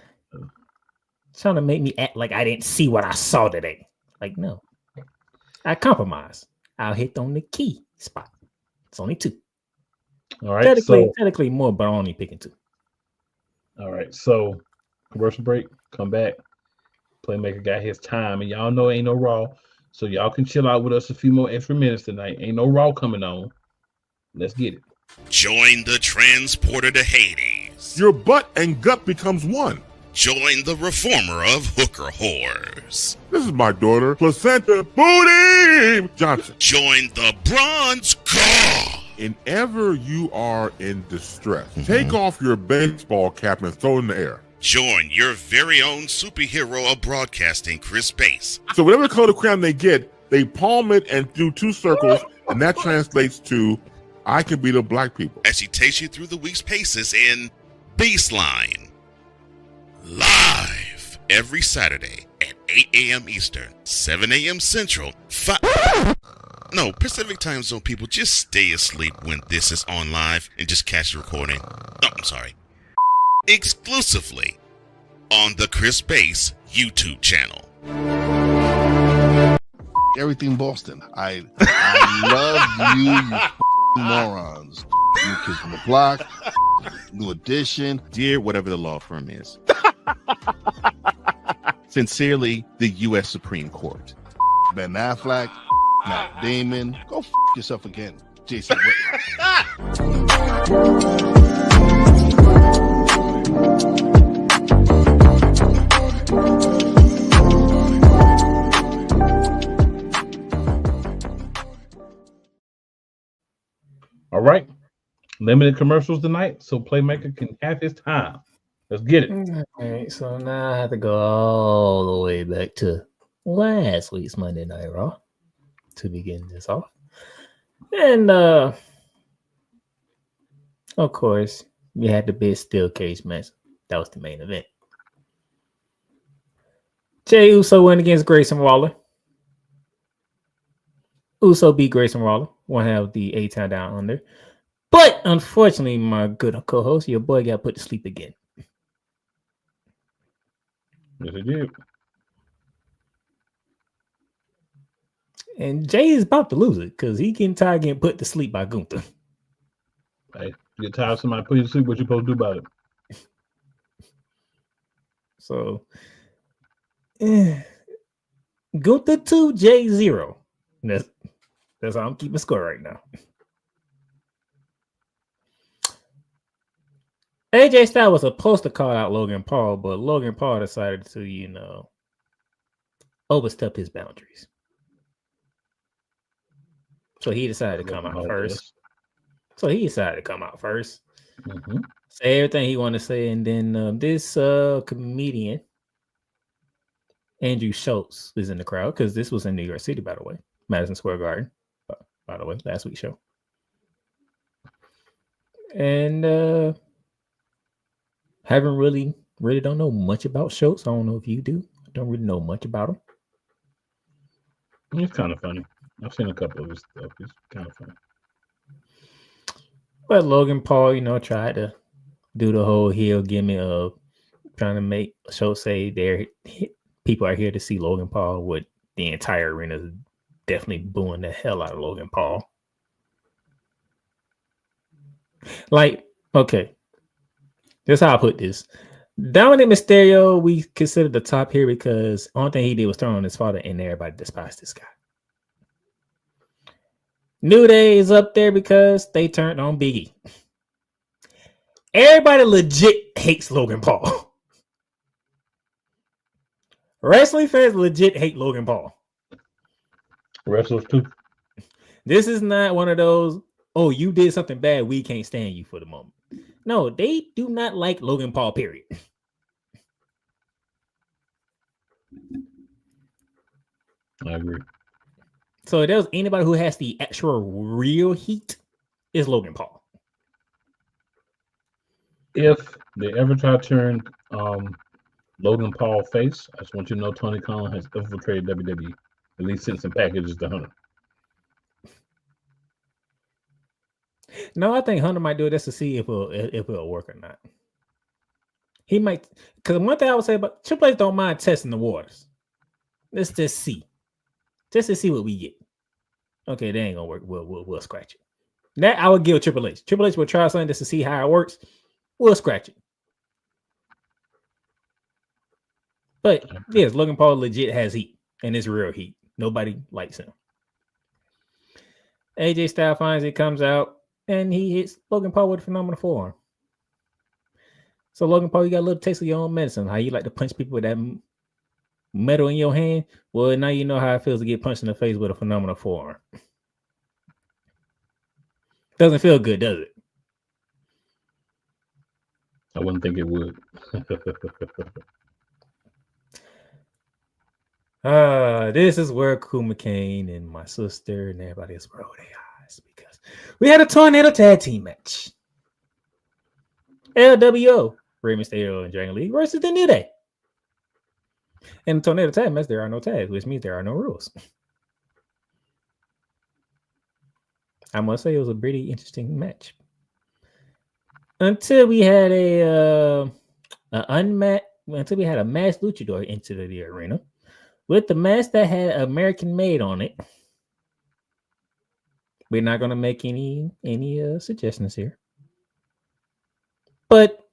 Speaker 2: to make me act like I didn't see what I saw today. Like, no. I compromise. I'll hit on the key spot. It's only 2.
Speaker 1: All right.
Speaker 2: Technically more, but I'm only picking 2.
Speaker 1: All right. So commercial break. Come back. Playmaker got his time, and y'all know ain't no Raw. So y'all can chill out with us a few more extra minutes tonight. Ain't no Raw coming on. Let's get it.
Speaker 3: Join the transporter to Hades.
Speaker 9: Your butt and gut becomes one.
Speaker 3: Join the reformer of hooker whores.
Speaker 9: This is my daughter, Placenta Booty Johnson.
Speaker 3: Join the bronze god.
Speaker 9: Whenever you are in distress, take off your baseball cap and throw it in the air.
Speaker 3: Join your very own superhero of broadcasting, Chris Bass.
Speaker 9: So whatever color crayon they get, they palm it and do 2 circles, and that translates to, I can beat up black people.
Speaker 3: As she takes you through the week's paces in Baseline. Live every Saturday at 8 a.m. Eastern, 7 a.m. Central, Pacific Time Zone people, just stay asleep when this is on live and just catch the recording. Oh, I'm sorry. Exclusively on the Chris Base YouTube channel.
Speaker 10: Everything Boston. I love you morons. New Kids from the Block, New Edition,
Speaker 5: Dear whatever the law firm is. Sincerely, the U.S. Supreme Court.
Speaker 10: Ben Affleck, Matt Damon. Go yourself again, Jason Whitlock.
Speaker 1: All right. Limited commercials tonight, so Playmaker can have his time. Let's get it.
Speaker 2: All right, so now I have to go all the way back to last week's Monday Night Raw to begin this off. And of course, we had the big steel cage match. That was the main event. Jey Uso went against Grayson Waller. Uso beat Grayson Waller. One have the 8-time down under. But unfortunately, my good co-host, your boy got put to sleep again.
Speaker 1: Yes, it did.
Speaker 2: And Jay is about to lose it because he getting tired getting put to sleep by Gunther.
Speaker 1: Hey, you get tired of somebody putting you to sleep, what you supposed to do about it?
Speaker 2: So, Gunther 2, Jay 0. That's how I'm keeping score right now. AJ Styles was supposed to call out Logan Paul, but Logan Paul decided to, overstep his boundaries. So he decided to come out first.
Speaker 1: Mm-hmm.
Speaker 2: Say everything he wanted to say, and then this comedian, Andrew Schultz, is in the crowd because this was in New York City, by the way, Madison Square Garden. By the way, last week's show, and haven't really don't know much about Schultz. I don't know if you do. I don't really know much about him.
Speaker 1: It's kind of funny. I've seen a couple of his stuff. It's kind of funny.
Speaker 2: But Logan Paul, tried to do the whole heel gimmick of trying to make Schultz say people are here to see Logan Paul, with the entire arena definitely booing the hell out of Logan Paul. Like, okay, that's how I put this. Dominic Mysterio, we consider the top here because the only thing he did was throw on his father, and everybody despised this guy. New Day is up there because they turned on Big E. Everybody legit hates Logan Paul. Wrestling fans legit hate Logan Paul.
Speaker 1: Wrestlers too.
Speaker 2: This is not one of those, oh, you did something bad, we can't stand you for the moment. No, they do not like Logan Paul, period.
Speaker 1: I agree.
Speaker 2: So if there's anybody who has the actual real heat, is Logan Paul.
Speaker 1: If they ever try to turn Logan Paul face, I just want you to know Tony Khan has infiltrated WWE. At least sent some packages to Hunter.
Speaker 2: No, I think Hunter might do it just to see if it'll work or not. He might, because one thing I would say about Triple H don't mind testing the waters. Let's just see. Just to see what we get. Okay, that ain't gonna work. We'll scratch it. That I would give Triple H. Triple H will try something just to see how it works. We'll scratch it. But yes, Logan Paul legit has heat, and it's real heat. Nobody likes him. AJ Styles finds it, comes out, and he hits Logan Paul with a phenomenal forearm. So Logan Paul, you got a little taste of your own medicine. How you like to punch people with that metal in your hand? Well, now you know how it feels to get punched in the face with a phenomenal forearm. Doesn't feel good, does it?
Speaker 1: I wouldn't think it would.
Speaker 2: This is where Kuma Kane and my sister and everybody else roll their eyes because we had a tornado tag team match. LWO, Rey Mysterio and Dragon Lee versus the New Day. In the tornado tag match, there are no tags, which means there are no rules. I must say it was a pretty interesting match. Until we had a masked luchador into the arena with the mask that had American made on it. We're not gonna make any suggestions here. But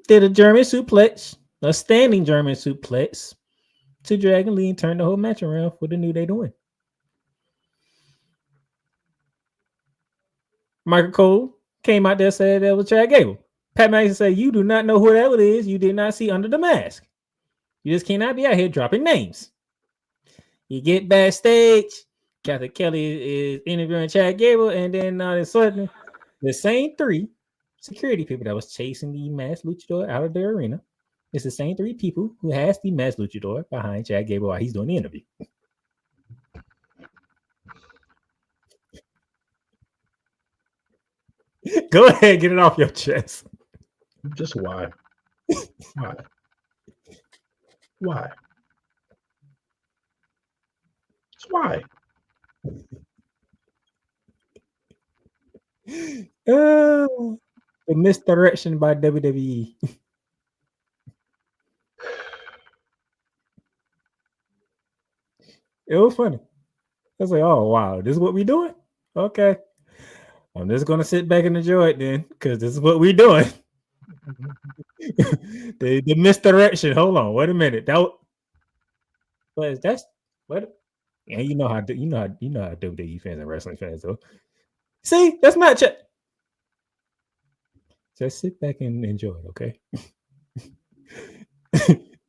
Speaker 2: did a German suplex, a standing German suplex to Dragon Lee and turn the whole match around for the New Day to win. Michael Cole came out there and said that was Chad Gable. Pat McAfee said, "You do not know who that is. You did not see under the mask. You just cannot be out here dropping names." You get backstage, Kathy Kelly is interviewing Chad Gable, and then suddenly the same 3 security people that was chasing the masked luchador out of the arena, it's the same 3 people who has the masked luchador behind Chad Gable while he's doing the interview. Go ahead, get it off your chest.
Speaker 1: Just why? Why? Why? Just why?
Speaker 2: The misdirection by WWE. It was funny. I was like, oh, wow, this is what we're doing? Okay. I'm just going to sit back and enjoy it then, because this is what we're doing. the misdirection. Hold on. Wait a minute. That's what? Yeah, you know how WWE fans and wrestling fans though. See, that's not just sit back and enjoy it, okay?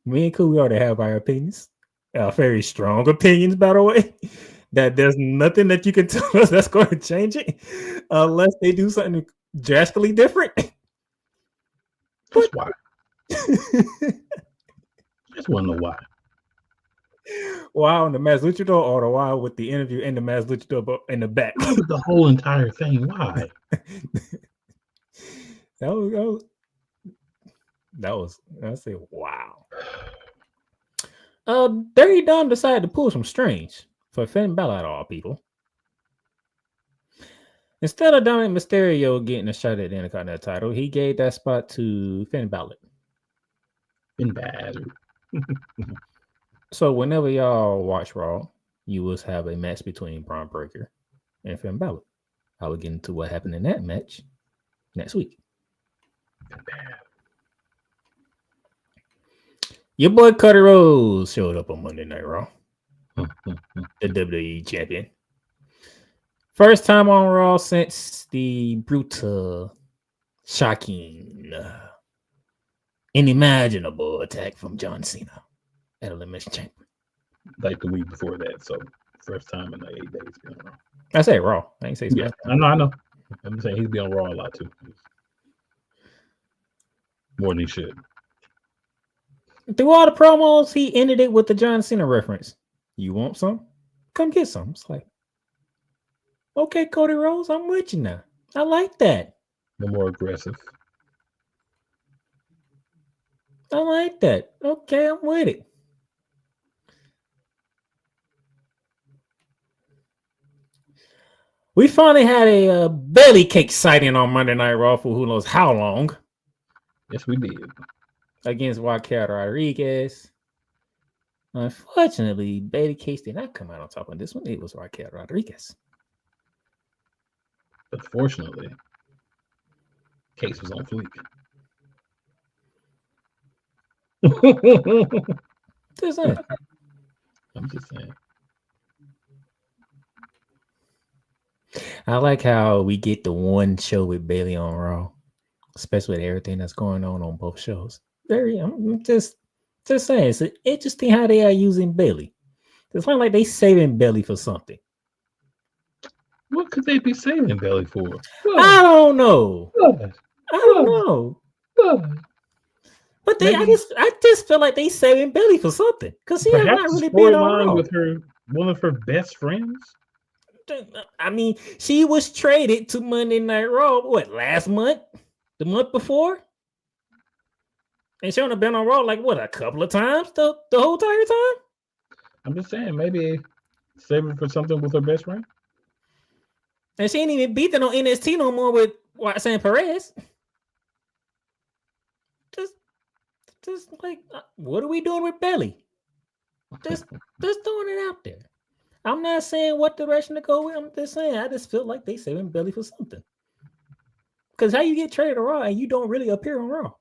Speaker 2: Me and Cool, we already have our opinions. Very strong opinions, by the way. That there's nothing that you can tell us that's going to change it unless they do something drastically different.
Speaker 1: That's why. Just want to know why.
Speaker 2: Why on the Masked Luchador or the why with the interview and the Masked Luchador in the back?
Speaker 1: The whole entire thing. Why?
Speaker 2: That was I say wow. Dirty Dom decided to pull some strings for Finn Balor, all people. Instead of Dominic Mysterio getting a shot at the Intercontinental title, he gave that spot to Finn Balor.
Speaker 1: Finn Balor.
Speaker 2: So whenever y'all watch Raw, you will have a match between Braun Breaker and Finn Balor. I will get into what happened in that match next week. Your boy Cody Rhodes showed up on Monday Night Raw. The WWE champion. First time on Raw since the brutal, shocking, unimaginable attack from John Cena at Elimination Chamber.
Speaker 1: Like the week before that, so first time in like 8 days being on Raw.
Speaker 2: I say Raw. I ain't say
Speaker 1: Smackdown. Yeah, I know. I'm saying he's been on Raw a lot too. More than he should.
Speaker 2: Through all the promos, he ended it with the John Cena reference. You want some? Come get some. It's like, okay, Cody Rhodes, I'm with you now. I like that.
Speaker 1: No more aggressive.
Speaker 2: I like that. Okay, I'm with it. We finally had a belly cake sighting on Monday Night Raw for who knows how long.
Speaker 1: Yes, we did.
Speaker 2: Against Raquel Rodriguez. Unfortunately, Bailey Case did not come out on top of this one. It was Raquel Rodriguez.
Speaker 1: But fortunately, Case was on fleek.
Speaker 2: Just saying.
Speaker 1: I'm just saying.
Speaker 2: I like how we get the one show with Bailey on Raw, especially with everything that's going on both shows. I'm just saying, it's interesting how they are using Bailey. It's like they saving Bailey for something.
Speaker 1: What could they be saving Bailey for?
Speaker 2: I don't know. I don't know. But I just feel like they saving Bailey for something because she has not really been on
Speaker 1: with one of her best friends.
Speaker 2: I mean, she was traded to Monday Night Raw. What, last month? The month before? And she only been on Raw like what, a couple of times the whole entire time.
Speaker 1: I'm just saying, maybe save it for something with her best friend.
Speaker 2: And she ain't even beat them on NXT no more with Roxanne Perez. Just like, what are we doing with Belly? Just throwing it out there. I'm not saying what direction to go with. I'm just saying I just feel like they saving Belly for something. Because how you get traded to Raw and you don't really appear on Raw?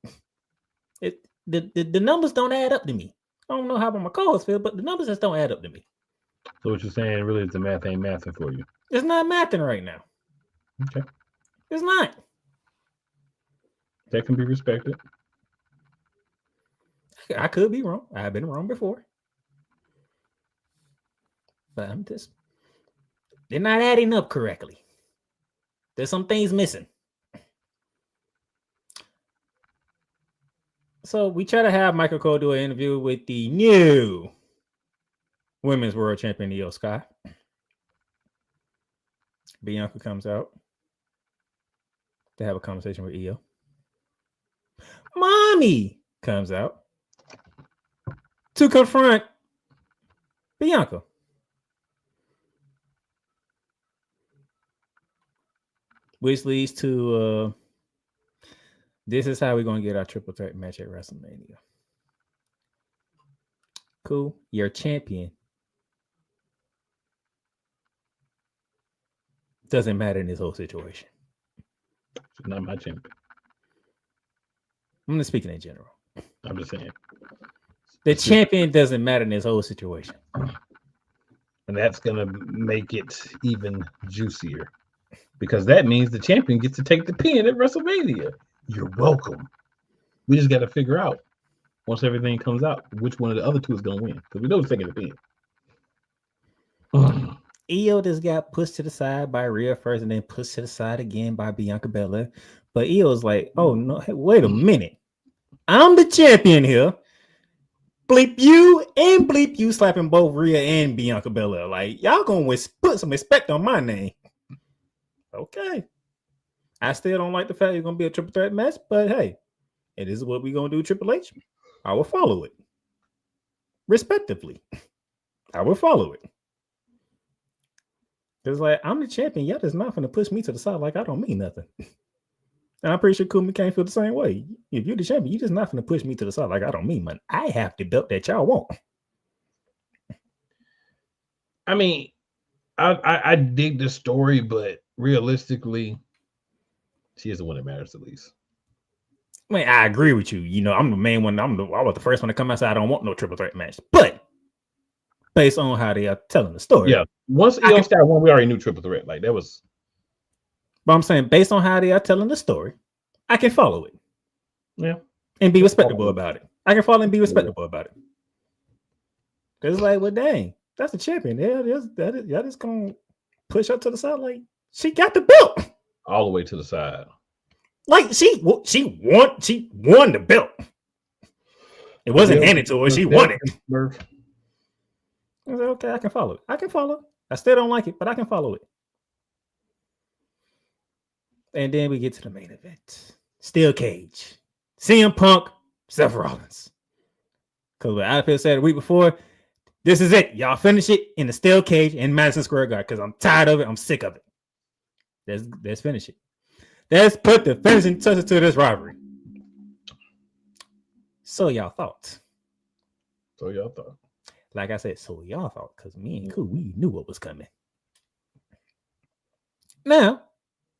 Speaker 2: The numbers don't add up to me. I don't know how my co-hosts feel, but the numbers just don't add up to me.
Speaker 1: So what you're saying really is the math ain't mathing for you.
Speaker 2: It's not mathing right now.
Speaker 1: Okay.
Speaker 2: It's not.
Speaker 1: That can be respected.
Speaker 2: I could be wrong. I've been wrong before. But they're not adding up correctly. There's some things missing. So we try to have Michael Cole do an interview with the new Women's World Champion, Io Sky. Bianca comes out to have a conversation with Io. Mommy comes out to confront Bianca. Which leads to this is how we're going to get our triple threat match at WrestleMania. Cool. Your champion doesn't matter in this whole situation.
Speaker 1: She's not my champion.
Speaker 2: I'm just speaking in general.
Speaker 1: I'm just saying.
Speaker 2: The champion doesn't matter in this whole situation.
Speaker 1: And that's going to make it even juicier. Because that means the champion gets to take the pin at WrestleMania. You're welcome. We just got to figure out, once everything comes out, which one of the other two is going to win. Because we know who's taking the pin.
Speaker 2: Io just got pushed to the side by Rhea first and then pushed to the side again by Bianca Belair. But Io's like, oh, no, hey, wait a minute. I'm the champion here. Bleep you slapping both Rhea and Bianca Belair. Like, y'all going to put some respect on my name. Okay. I still don't like the fact it's going to be a triple threat match, but hey, it is what we're going to do, Triple H. I will follow it. Respectively. I will follow it. Because, like, I'm the champion. Y'all just not going to push me to the side like I don't mean nothing. And I'm pretty sure Kumi can't feel the same way. If you're the champion, you're just not going to push me to the side like I don't mean nothing. I have the belt that y'all want.
Speaker 1: I mean, I dig the story, but realistically, she is the one that matters the least.
Speaker 2: I mean, I agree with you. You know, I'm the main one. I was the first one to come out. I don't want no triple threat match. But based on how they are telling the story.
Speaker 1: Yeah. Once Io Sky won, we already knew triple threat. Like, that was.
Speaker 2: But I'm saying, based on how they are telling the story, I can follow it.
Speaker 1: Yeah.
Speaker 2: And be respectable about it. I can follow and be respectable about it. Because it's like, well, dang, that's the champion. Y'all just going to push her to the side. Like, she got the belt.
Speaker 1: All the way to the side.
Speaker 2: Like, she won the belt. It wasn't handed to her. She won it. I was like, okay, I can follow it. I can follow it. I still don't like it, but I can follow it. And then we get to the main event. Steel cage. CM Punk, Seth Rollins. Because what Outfield said a week before, this is it. Y'all finish it in the steel cage in Madison Square Garden because I'm tired of it. I'm sick of it. Let's finish it. Let's put the finishing touches to this rivalry. So y'all thought. Like I said, so y'all thought, because me and Cool, we knew what was coming. Now,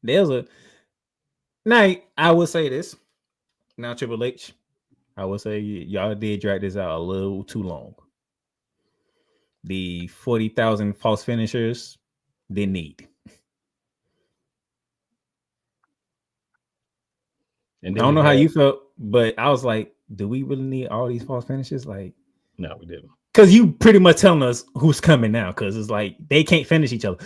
Speaker 2: I will say this. Now, Triple H, I will say y'all did drag this out a little too long. The 40,000 false finishers didn't need. And I don't know how you felt, but I was like, do we really need all these false finishes? Like,
Speaker 1: no, we didn't.
Speaker 2: Because you pretty much telling us who's coming now, because it's like they can't finish each other.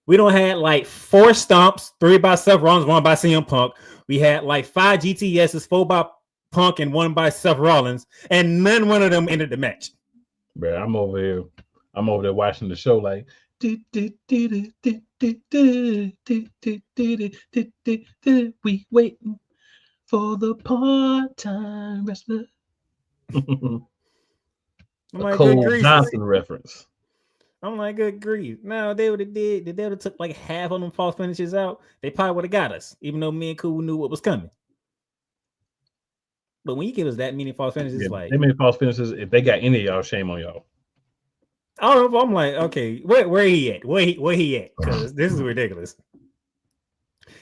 Speaker 2: We don't have like 4 stomps, 3 by Seth Rollins, 1 by CM Punk. We had like 5 GTSs, 4 by Punk and 1 by Seth Rollins, and one of them ended the match.
Speaker 1: Bro, I'm over there watching the show like we waiting for the part-time wrestler.
Speaker 2: I'm
Speaker 1: A
Speaker 2: like,
Speaker 1: Cole
Speaker 2: good grief.
Speaker 1: Johnson reference.
Speaker 2: I'm like, good grief. Now they would have did. They would have took like half of them false finishes out. They probably would have got us, even though me and Cool knew what was coming. But when you give us that many false finishes,
Speaker 1: Yeah,
Speaker 2: like
Speaker 1: they made false finishes. If they got any of y'all, shame on y'all.
Speaker 2: I don't know. I'm like, okay, where he at? Where he at? Because this is ridiculous.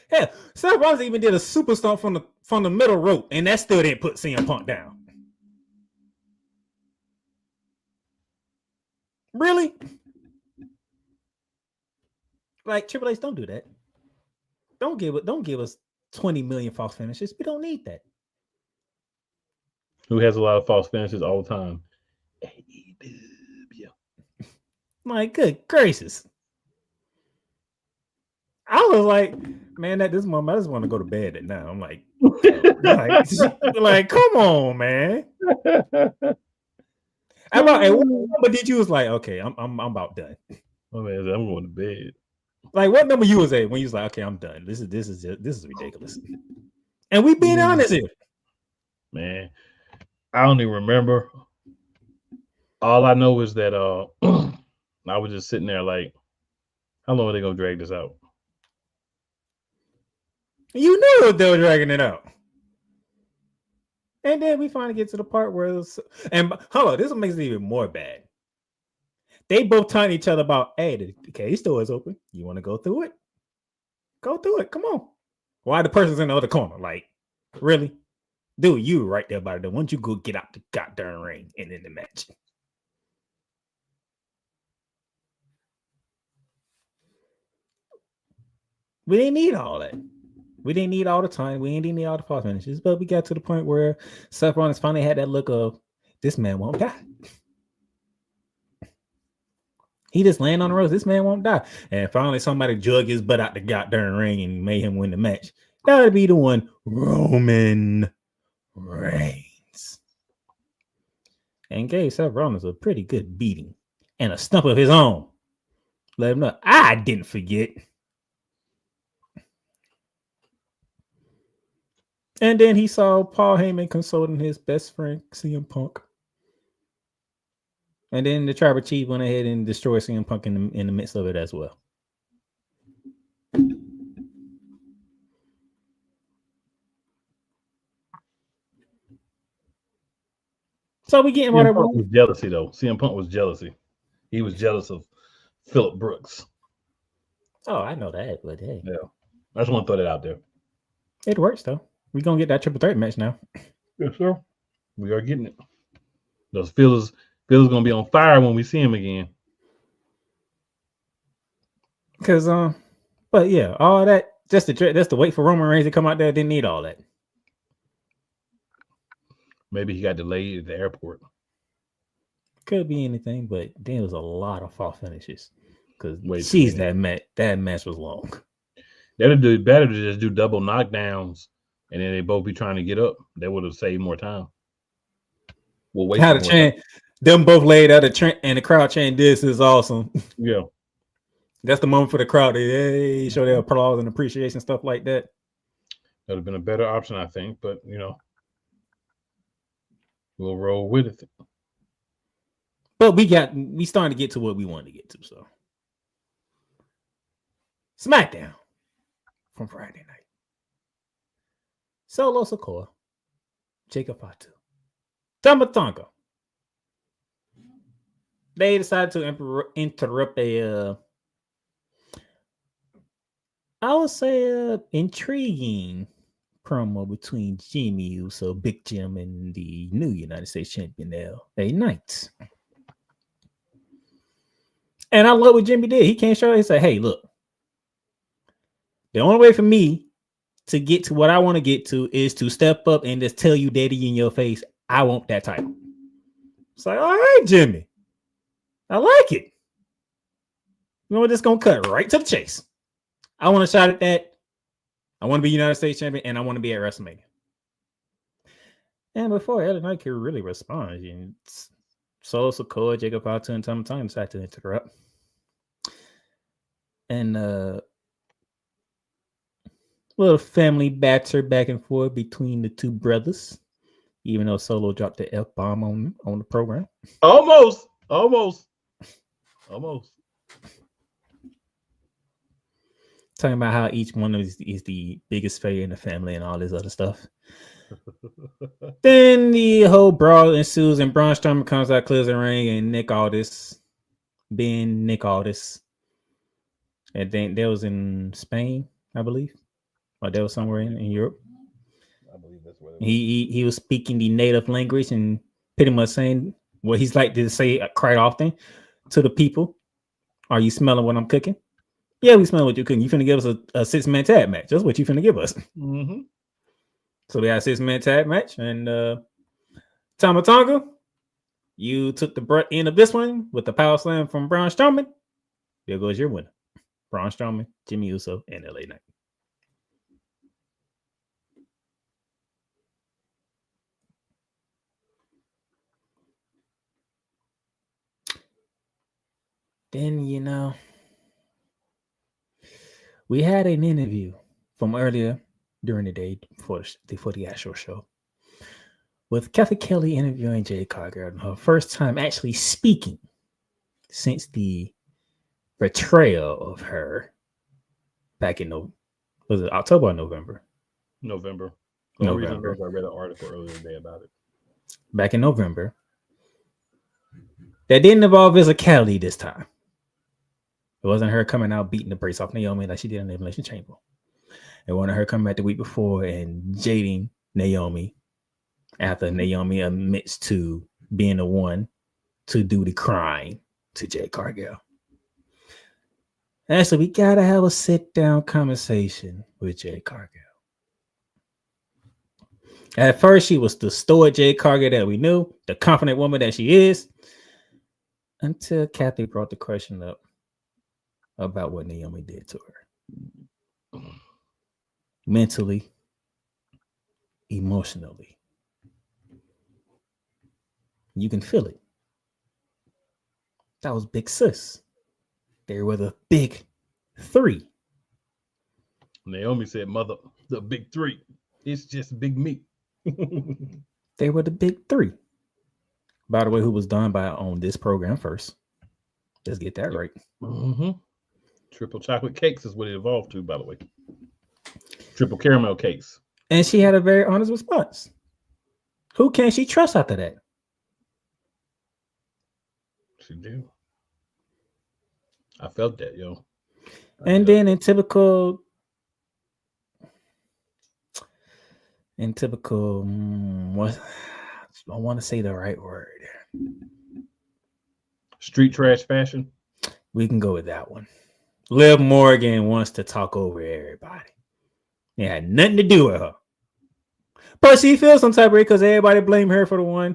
Speaker 2: Hell, Seth Rollins even did a super stomp from the middle rope, and that still didn't put CM Punk down. Really? Like Triple H, don't do that. Don't give us 20 million false finishes. We don't need that.
Speaker 1: Who has a lot of false finishes all the time? AEW.
Speaker 2: My good gracious. I was like, man, at this moment, I just want to go to bed at now. I'm like, like, come on, man. But did you was like, okay, I'm about done.
Speaker 1: Oh man, I'm going to bed.
Speaker 2: Like, what number you was at when you was like, okay, I'm done. This is ridiculous. And we being honest here.
Speaker 1: Man, I don't even remember. All I know is that I was just sitting there like, how long are they gonna drag this out?
Speaker 2: You knew they were dragging it out. And then we finally get to the part where and hold on, this makes it even more bad. They both telling each other about, hey, the cage door is open. You want to go through it? Go through it. Come on. Why the person's in the other corner? Like, really? Dude, you were right there by the door. Why don't you go get out the goddamn ring and in the match? We didn't need all that. We didn't need all the time. We didn't need all the false finishes. But we got to the point where Seth Rollins finally had that look of, this man won't die. He just laying on the ropes. This man won't die. And finally somebody jug his butt out the goddamn ring and made him win the match. That would be the one, Roman Reigns. And gave Seth Rollins a pretty good beating and a stump of his own. Let him know, I didn't forget. And then he saw Paul Heyman consulting his best friend, CM Punk. And then the Tribal Chief went ahead and destroyed CM Punk in the midst of it as well. So we getting whatever.
Speaker 1: CM Punk was jealousy though. CM Punk was jealousy. He was jealous of Phillip Brooks.
Speaker 2: Oh, I know that, but hey.
Speaker 1: Yeah. I just want to throw that out there.
Speaker 2: It works though. We're gonna get that triple threat match now.
Speaker 1: Yes, sir. We are getting it. Those Phil's gonna be on fire when we see him again.
Speaker 2: Cause but yeah, all that just to wait for Roman Reigns to come out there. Didn't need all that.
Speaker 1: Maybe he got delayed at the airport.
Speaker 2: Could be anything, but there was a lot of false finishes. Cause that match was long.
Speaker 1: That'd do better to just do double knockdowns, and then they both be trying to get up. That would have saved more time. We'll wait.
Speaker 2: How to chant them both laid out and the crowd chant, "This is awesome."
Speaker 1: Yeah, that's
Speaker 2: the moment for the crowd. They show their applause and appreciation, stuff like that.
Speaker 1: That would have been a better option, I think. But we'll roll with it.
Speaker 2: But we starting to get to what we wanted to get to. So Smackdown from Friday night. Solo Sikoa, Jacob Fatu, Tama Tonga. They decided to interrupt a, I would say, intriguing promo between Jimmy Uso, Big Jim, and the new United States champion LA Knight. And I love what Jimmy did. He came straight. He said, "Hey, look, the only way for me to get to what I want to get to is to step up and just tell you, daddy, in your face, I want that title." It's like, all right, Jimmy, I like it. You know, we're just gonna cut right to the chase. I want a shot at that. I want to be United States champion, and I want to be at WrestleMania. And before LA Knight could really respond, Solo Sikoa, Jacob Fatu, and Tama Tonga decided to interrupt. And Little family banter back and forth between the two brothers. Even though Solo dropped the F-bomb on the program.
Speaker 1: Almost.
Speaker 2: Talking about how each one is the biggest failure in the family and all this other stuff. Then the whole brawl ensues and Braun Strowman comes out, clears the ring, and Nick Aldis. And then that was in Spain, I believe. Or that was somewhere in Europe.
Speaker 1: I believe that's what it was.
Speaker 2: He was speaking the native language and pretty much saying what he's like to say quite often to the people. Are you smelling what I'm cooking? Yeah, we smell what you're cooking. You finna give us a 6-man tag match. That's what you finna give us.
Speaker 1: Mm-hmm.
Speaker 2: So we had a 6-man tag match. And Tama Tonga, you took the end of this one with the power slam from Braun Strowman. There goes your winner. Braun Strowman, Jimmy Uso, and LA Knight. Then, we had an interview from earlier during the day for the actual show with Kathy Kelly interviewing Jade Cargill, her first time actually speaking since the betrayal of her back in was it October or November?
Speaker 1: November.
Speaker 2: November.
Speaker 1: I read an article earlier today about it.
Speaker 2: Back in November. That didn't involve physicality this time. It wasn't her coming out beating the brakes off Naomi like she did in the Elimination Chamber. It wasn't her coming back the week before and jading Naomi after Naomi admits to being the one to do the crime to Jade Cargill. And so we gotta have a sit-down conversation with Jade Cargill. At first, she was the stoic Jade Cargill that we knew, the confident woman that she is, until Kathy brought the question up about what Naomi did to her. Mentally, emotionally. You can feel it. That was big sis. They were the big three.
Speaker 1: Naomi said, "Mother, the big three. It's just big me."
Speaker 2: They were the big three. By the way, who was done by on this program first? Let's get that right.
Speaker 1: Mm-hmm. Triple chocolate cakes is what it evolved to, by the way. Triple caramel cakes.
Speaker 2: And she had a very honest response. Who can she trust after that?
Speaker 1: She do. I felt that, yo.
Speaker 2: And then in typical, what I want to say the right word.
Speaker 1: Street trash fashion.
Speaker 2: We can go with that one. Liv Morgan wants to talk over everybody. It had nothing to do with her. But she feels some type of way because everybody blame her for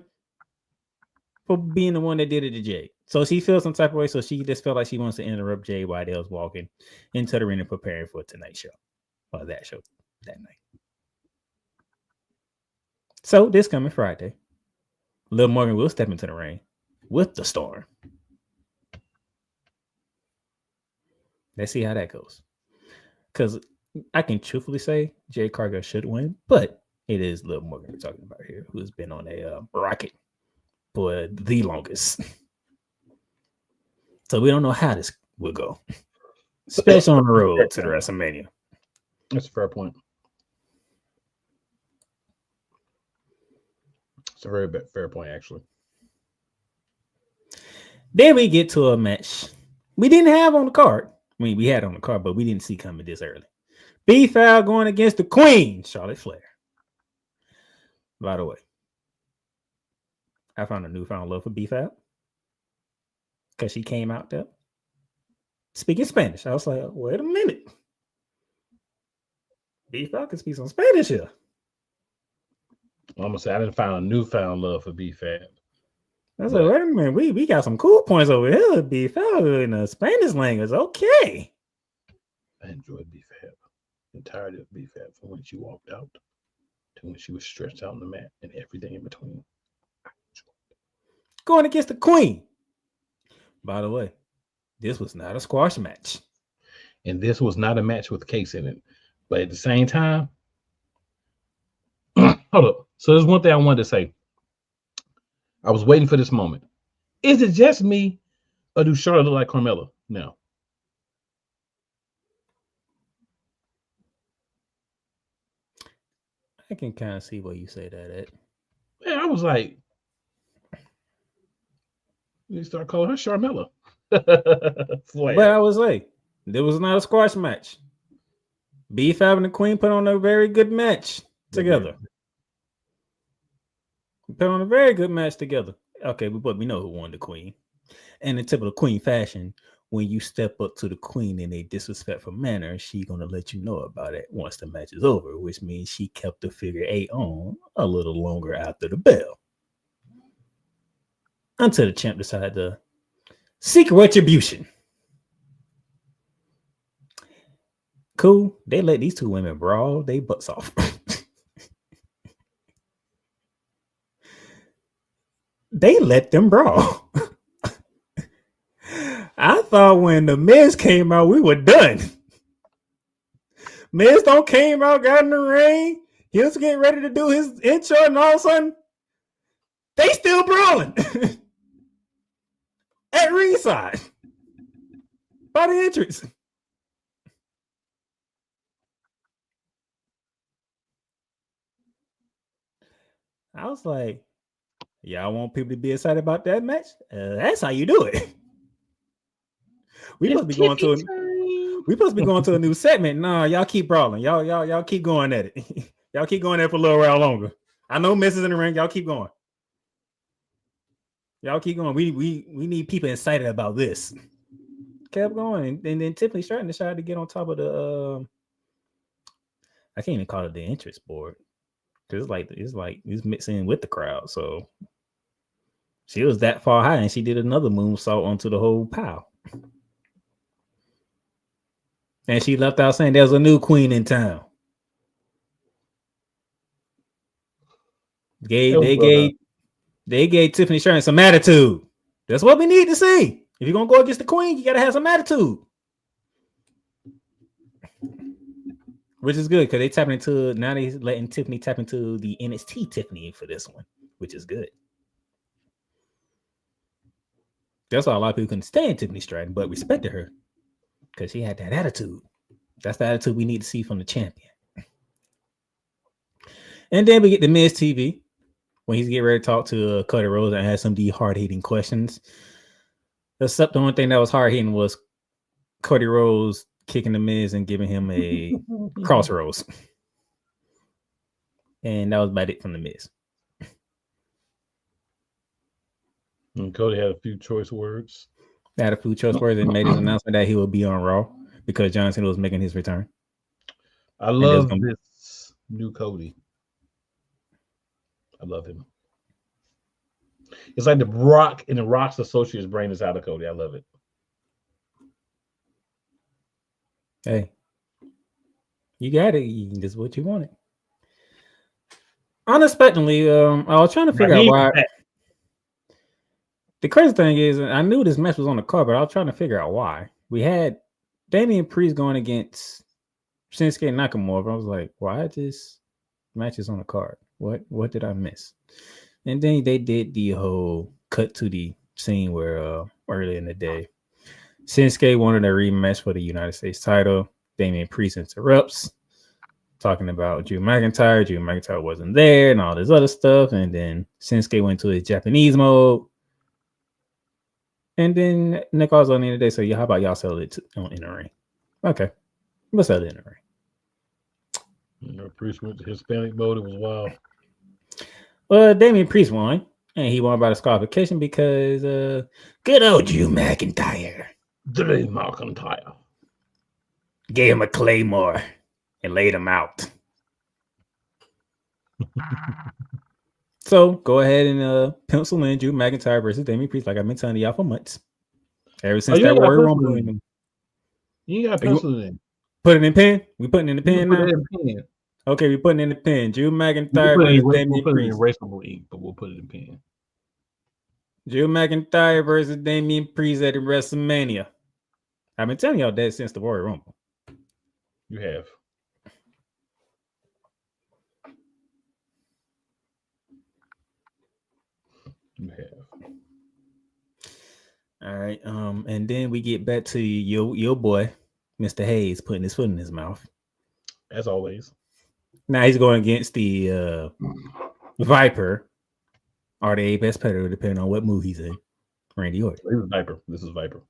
Speaker 2: being the one that did it to Jay. So she feels some type of way. So she just felt like she wants to interrupt Jay while they was walking into the ring and preparing for tonight's show. Or that show that night. So this coming Friday, Liv Morgan will step into the ring with the Storm. Let's see how that goes. Because I can truthfully say Jade Cargill should win, but it is Liv Morgan we're talking about here, who's been on a rocket for the longest. So we don't know how this will go, especially on the road to the WrestleMania.
Speaker 1: That's a fair point. It's a very fair point, actually.
Speaker 2: Then we get to a match we didn't have on the card. I mean, we had on the card, but we didn't see coming this early. B-Foul going against the Queen, Charlotte Flair. By the way, I found a newfound love for B-Foul because she came out there speaking Spanish. I was like, wait a minute. B-Foul can speak some Spanish here.
Speaker 1: I'm going to say I didn't find a newfound love for B-Fab.
Speaker 2: I was like, wait a minute, we got some cool points over here with B-Fab in the Spanish language. Okay.
Speaker 1: I enjoyed B-Fab. The entirety of B-Fab from when she walked out to when she was stretched out on the mat and everything in between.
Speaker 2: Going against the Queen. By the way, this was not a squash match.
Speaker 1: And this was not a match with Case in it. But at the same time, hold up. So there's one thing I wanted to say. I was waiting for this moment. Is it just me, or do Charlotte look like Carmella now?
Speaker 2: I can kind of see where you say that at.
Speaker 1: Yeah, I was like, you start calling her Charmella.
Speaker 2: But I was like, there was not a squash match. B5 and the Queen put on a very good match together. Put on a very good match together. Okay, but we know who won the Queen. And in typical Queen fashion, when you step up to the Queen in a disrespectful manner, she's gonna let you know about it once the match is over, which means she kept the figure 8 on a little longer after the bell. Until the champ decided to seek retribution. Cool. They let these two women brawl they butts off. They let them brawl. I thought when the Miz came out, we were done. Miz don't came out, got in the ring. He was getting ready to do his intro, and all of a sudden, they still brawling at ringside by the entrance. I was like, y'all want people to be excited about that match? That's how you do it. We supposed to be going to a new segment. Nah, y'all keep brawling. Y'all keep going at it. Y'all keep going at it for a little while longer. I know Miz is in the ring. Y'all keep going. Y'all keep going. We need people excited about this. Kept going, and then Tiffany Stratton decided to get on top of the. I can't even call it the entrance board. It's like it's mixing with the crowd. So she was that far high, and she did another moonsault onto the whole pile. And she left out saying there's a new queen in town. They gave Tiffany Stratton some attitude. That's what we need to see. If you're gonna go against the queen, you gotta have some attitude. Which is good because they tapping into now. They letting Tiffany tap into the NXT Tiffany for this one, which is good. That's why a lot of people couldn't stand Tiffany Stratton, but respected her because she had that attitude. That's the attitude we need to see from the champion. And then we get the Miz TV when he's getting ready to talk to Cody Rhodes and has some of the hard-hitting questions. Except the only thing that was hard-hitting was Cody Rhodes kicking the Miz and giving him a crossroads. And that was about it from the Miz.
Speaker 1: And Cody had a few choice words.
Speaker 2: Had a few choice words and made his announcement that he will be on Raw because John Cena was making his return.
Speaker 1: I love this new Cody. I love him. It's like the Rock and the Rock's associates brain is out of Cody. I love it.
Speaker 2: Hey, you got it. This is what you wanted. Unexpectedly, I was trying to figure out why. The crazy thing is, I knew this match was on the card, but I was trying to figure out why. We had Damian Priest going against Shinsuke Nakamura. But I was like, why this match is on the card? What did I miss? And then they did the whole cut to the scene where earlier in the day, Shinsuke wanted a rematch for the United States title. Damian Priest interrupts, talking about Drew McIntyre. Drew McIntyre wasn't there and all this other stuff. And then Shinsuke went to his Japanese mode. And then Nick was on the end of the day, so how about y'all sell it in the ring? Okay, we'll sell it in the ring.
Speaker 1: Priest went to Hispanic mode. It was wild.
Speaker 2: Well, Damian Priest won, and he won by disqualification because good old Drew McIntyre.
Speaker 1: Drew McIntyre
Speaker 2: gave him a claymore and laid him out. So go ahead and pencil in Drew McIntyre versus Damian Priest, like I've been telling y'all for months. Ever since that Royal Rumble.
Speaker 1: You got pencil in.
Speaker 2: Put it in pen. We putting it in the pen now. Okay, we putting it in the pen. Drew McIntyre versus Damian Priest.
Speaker 1: We'll put it in erasable ink, but we'll put it in pen.
Speaker 2: Drew McIntyre versus Damian Priest at WrestleMania. I've been telling y'all that since the Royal Rumble.
Speaker 1: You have. You have.
Speaker 2: All right. And then we get back to your boy, Mr. Hayes, putting his foot in his mouth.
Speaker 1: As always.
Speaker 2: Now he's going against the Viper or the Apex Predator, depending on what move he's in. Randy Orton.
Speaker 1: This is Viper. This is Viper.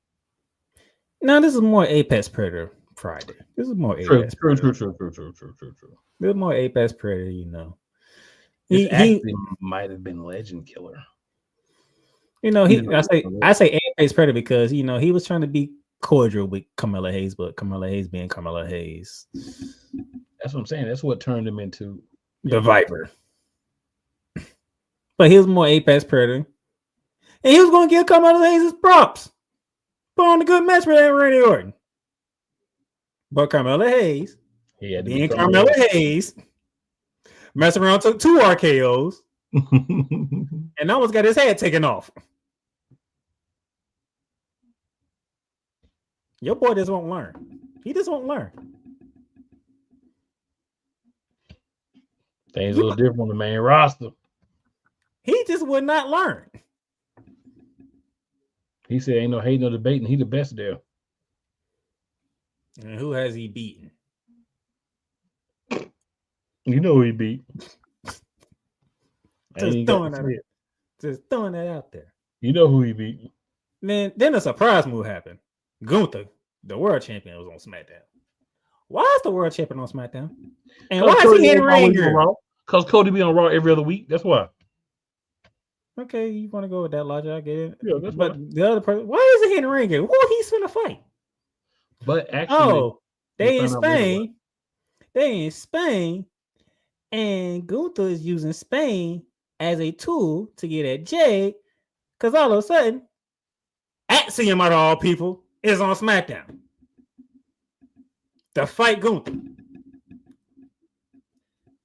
Speaker 2: No, this is more Apex Predator Friday. This is more Apex Predator.
Speaker 1: True.
Speaker 2: This is more Apex Predator, you know.
Speaker 1: He actually might have been Legend Killer.
Speaker 2: You know, I say Apex Predator because you know he was trying to be cordial with Carmella Hayes, but Carmella Hayes being Carmella Hayes.
Speaker 1: That's what I'm saying. That's what turned him into
Speaker 2: the Viper. But he was more Apex Predator. And he was going to give Carmella Hayes his props. Put on a good match for that Randy Orton. But Carmella Hayes, being Carmella Hayes, messed around, took 2 RKOs, and almost got his head taken off. Your boy just won't learn. He just won't learn.
Speaker 1: Things a little different on the main roster.
Speaker 2: He just would not learn.
Speaker 1: He said, "Ain't no hating, no debating. He the best there."
Speaker 2: And who has he beaten?
Speaker 1: You know who he beat.
Speaker 2: Just throwing that out there.
Speaker 1: You know who he beat.
Speaker 2: Then a surprise move happened. Gunther, the world champion, was on SmackDown. Why is the world champion on SmackDown? And why is he in ring gear?
Speaker 1: Because Cody be on Raw every other week. That's why.
Speaker 2: Okay, you want to go with that logic? I get it.
Speaker 1: Yeah, that's
Speaker 2: but the other person, why is he in ring gear? Who he's finna fight?
Speaker 1: But actually,
Speaker 2: they in Spain. They in Spain, and Gunther is using Spain as a tool to get at Jay. Because all of a sudden, Axiom out of all people is on SmackDown to fight Gunther.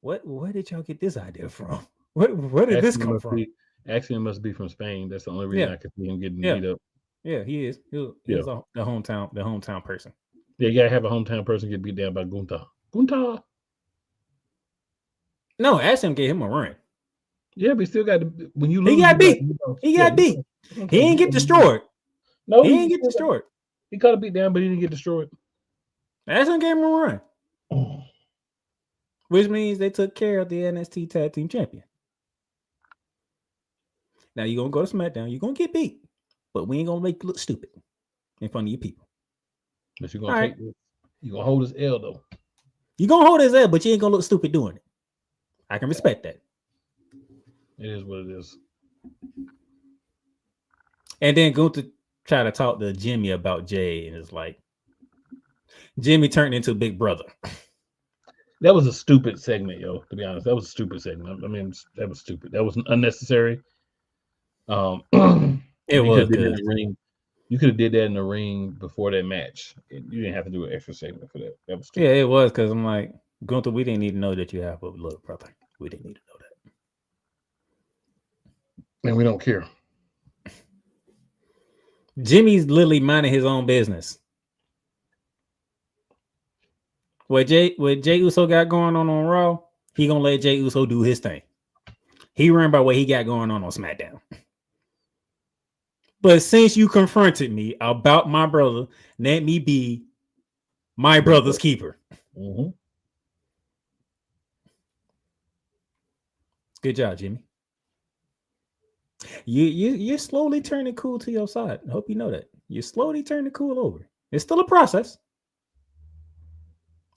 Speaker 2: Where did y'all get this idea from? Where did this come from?
Speaker 1: Axiom must be from Spain. That's the only reason I could see him getting beat up.
Speaker 2: Yeah, he is. He's the hometown person.
Speaker 1: Yeah, you gotta have a hometown person get beat down by Gunther.
Speaker 2: No, Axiom gave him a run.
Speaker 1: Yeah, but he still got to, when you lose.
Speaker 2: He got beat. He got beat. He didn't get destroyed.
Speaker 1: No,
Speaker 2: he didn't get destroyed.
Speaker 1: He got beat down, but he didn't get destroyed.
Speaker 2: Axiom gave him a run. Which means they took care of the NXT Tag Team Champion. Now you're going to go to SmackDown. You're going to get beat. But we ain't going to make you look stupid in front of your people.
Speaker 1: But you're going to you're going to hold his L, though.
Speaker 2: You're going to hold his L, but you ain't going to look stupid doing it. I can respect that.
Speaker 1: It is what it is.
Speaker 2: And then Gunther tried to talk to Jimmy about Jay, and it's like, Jimmy turned into Big Brother.
Speaker 1: That was a stupid segment, yo. To be honest, that was a stupid segment. I mean, that was stupid. That was unnecessary.
Speaker 2: It was good.
Speaker 1: You could have did that in the ring before that match. You didn't have to do an extra segment for that. That was stupid.
Speaker 2: Yeah, it was because I'm like, Gunther, we didn't need to know that you have a little brother. We didn't need to know that.
Speaker 1: And we don't care.
Speaker 2: Jimmy's literally minding his own business. What Jay Uso got going on Raw, he gonna let Jay Uso do his thing. He ran by what he got going on SmackDown. But since you confronted me about my brother, let me be my brother's keeper.
Speaker 1: Mm-hmm.
Speaker 2: Good job, Jimmy. You're slowly turning cool to your side. I hope you know that. You're slowly turning cool over. It's still a process.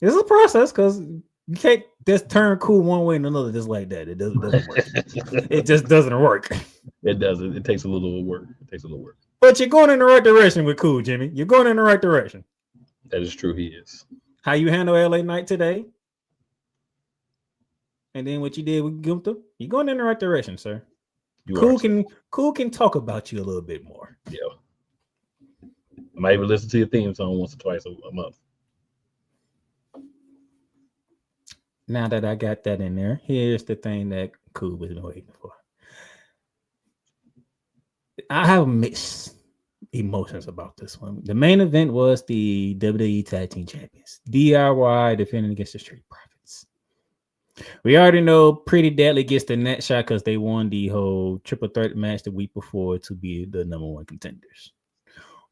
Speaker 2: It's a process because you can't just turn cool one way and another just like that. It doesn't work. It just doesn't work.
Speaker 1: It doesn't. It takes a little work.
Speaker 2: But you're going in the right direction with Cool, Jimmy. You're going in the right direction.
Speaker 1: That is true. He is.
Speaker 2: How you handle LA Knight today? And then what you did with Gunther? You're going in the right direction, sir. Cool can talk about you a little bit more.
Speaker 1: Yeah. I might even listen to your theme song once or twice a month.
Speaker 2: Now that I got that in there, here's the thing that Cool was waiting for. I have mixed emotions about this one. The main event was the WWE Tag Team Champions, DIY defending against the Street Profits. We already know Pretty Deadly gets the net shot because they won the whole triple threat match the week before to be the number one contenders.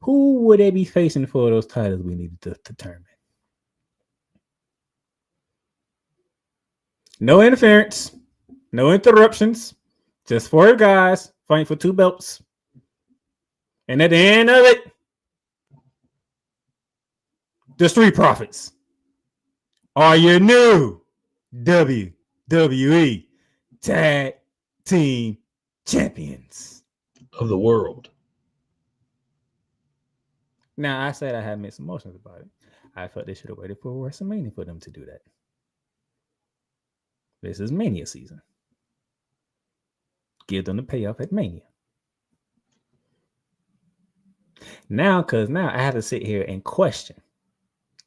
Speaker 2: Who would they be facing for those titles we needed to determine? No interference, no interruptions, just 4 guys fighting for 2 belts. And at the end of it, the Street Profits are your new WWE Tag Team Champions
Speaker 1: of the world.
Speaker 2: Now, I said I had mixed emotions about it. I felt they should have waited for WrestleMania for them to do that. This is Mania season. Give them the payoff at Mania. Now, I have to sit here and question,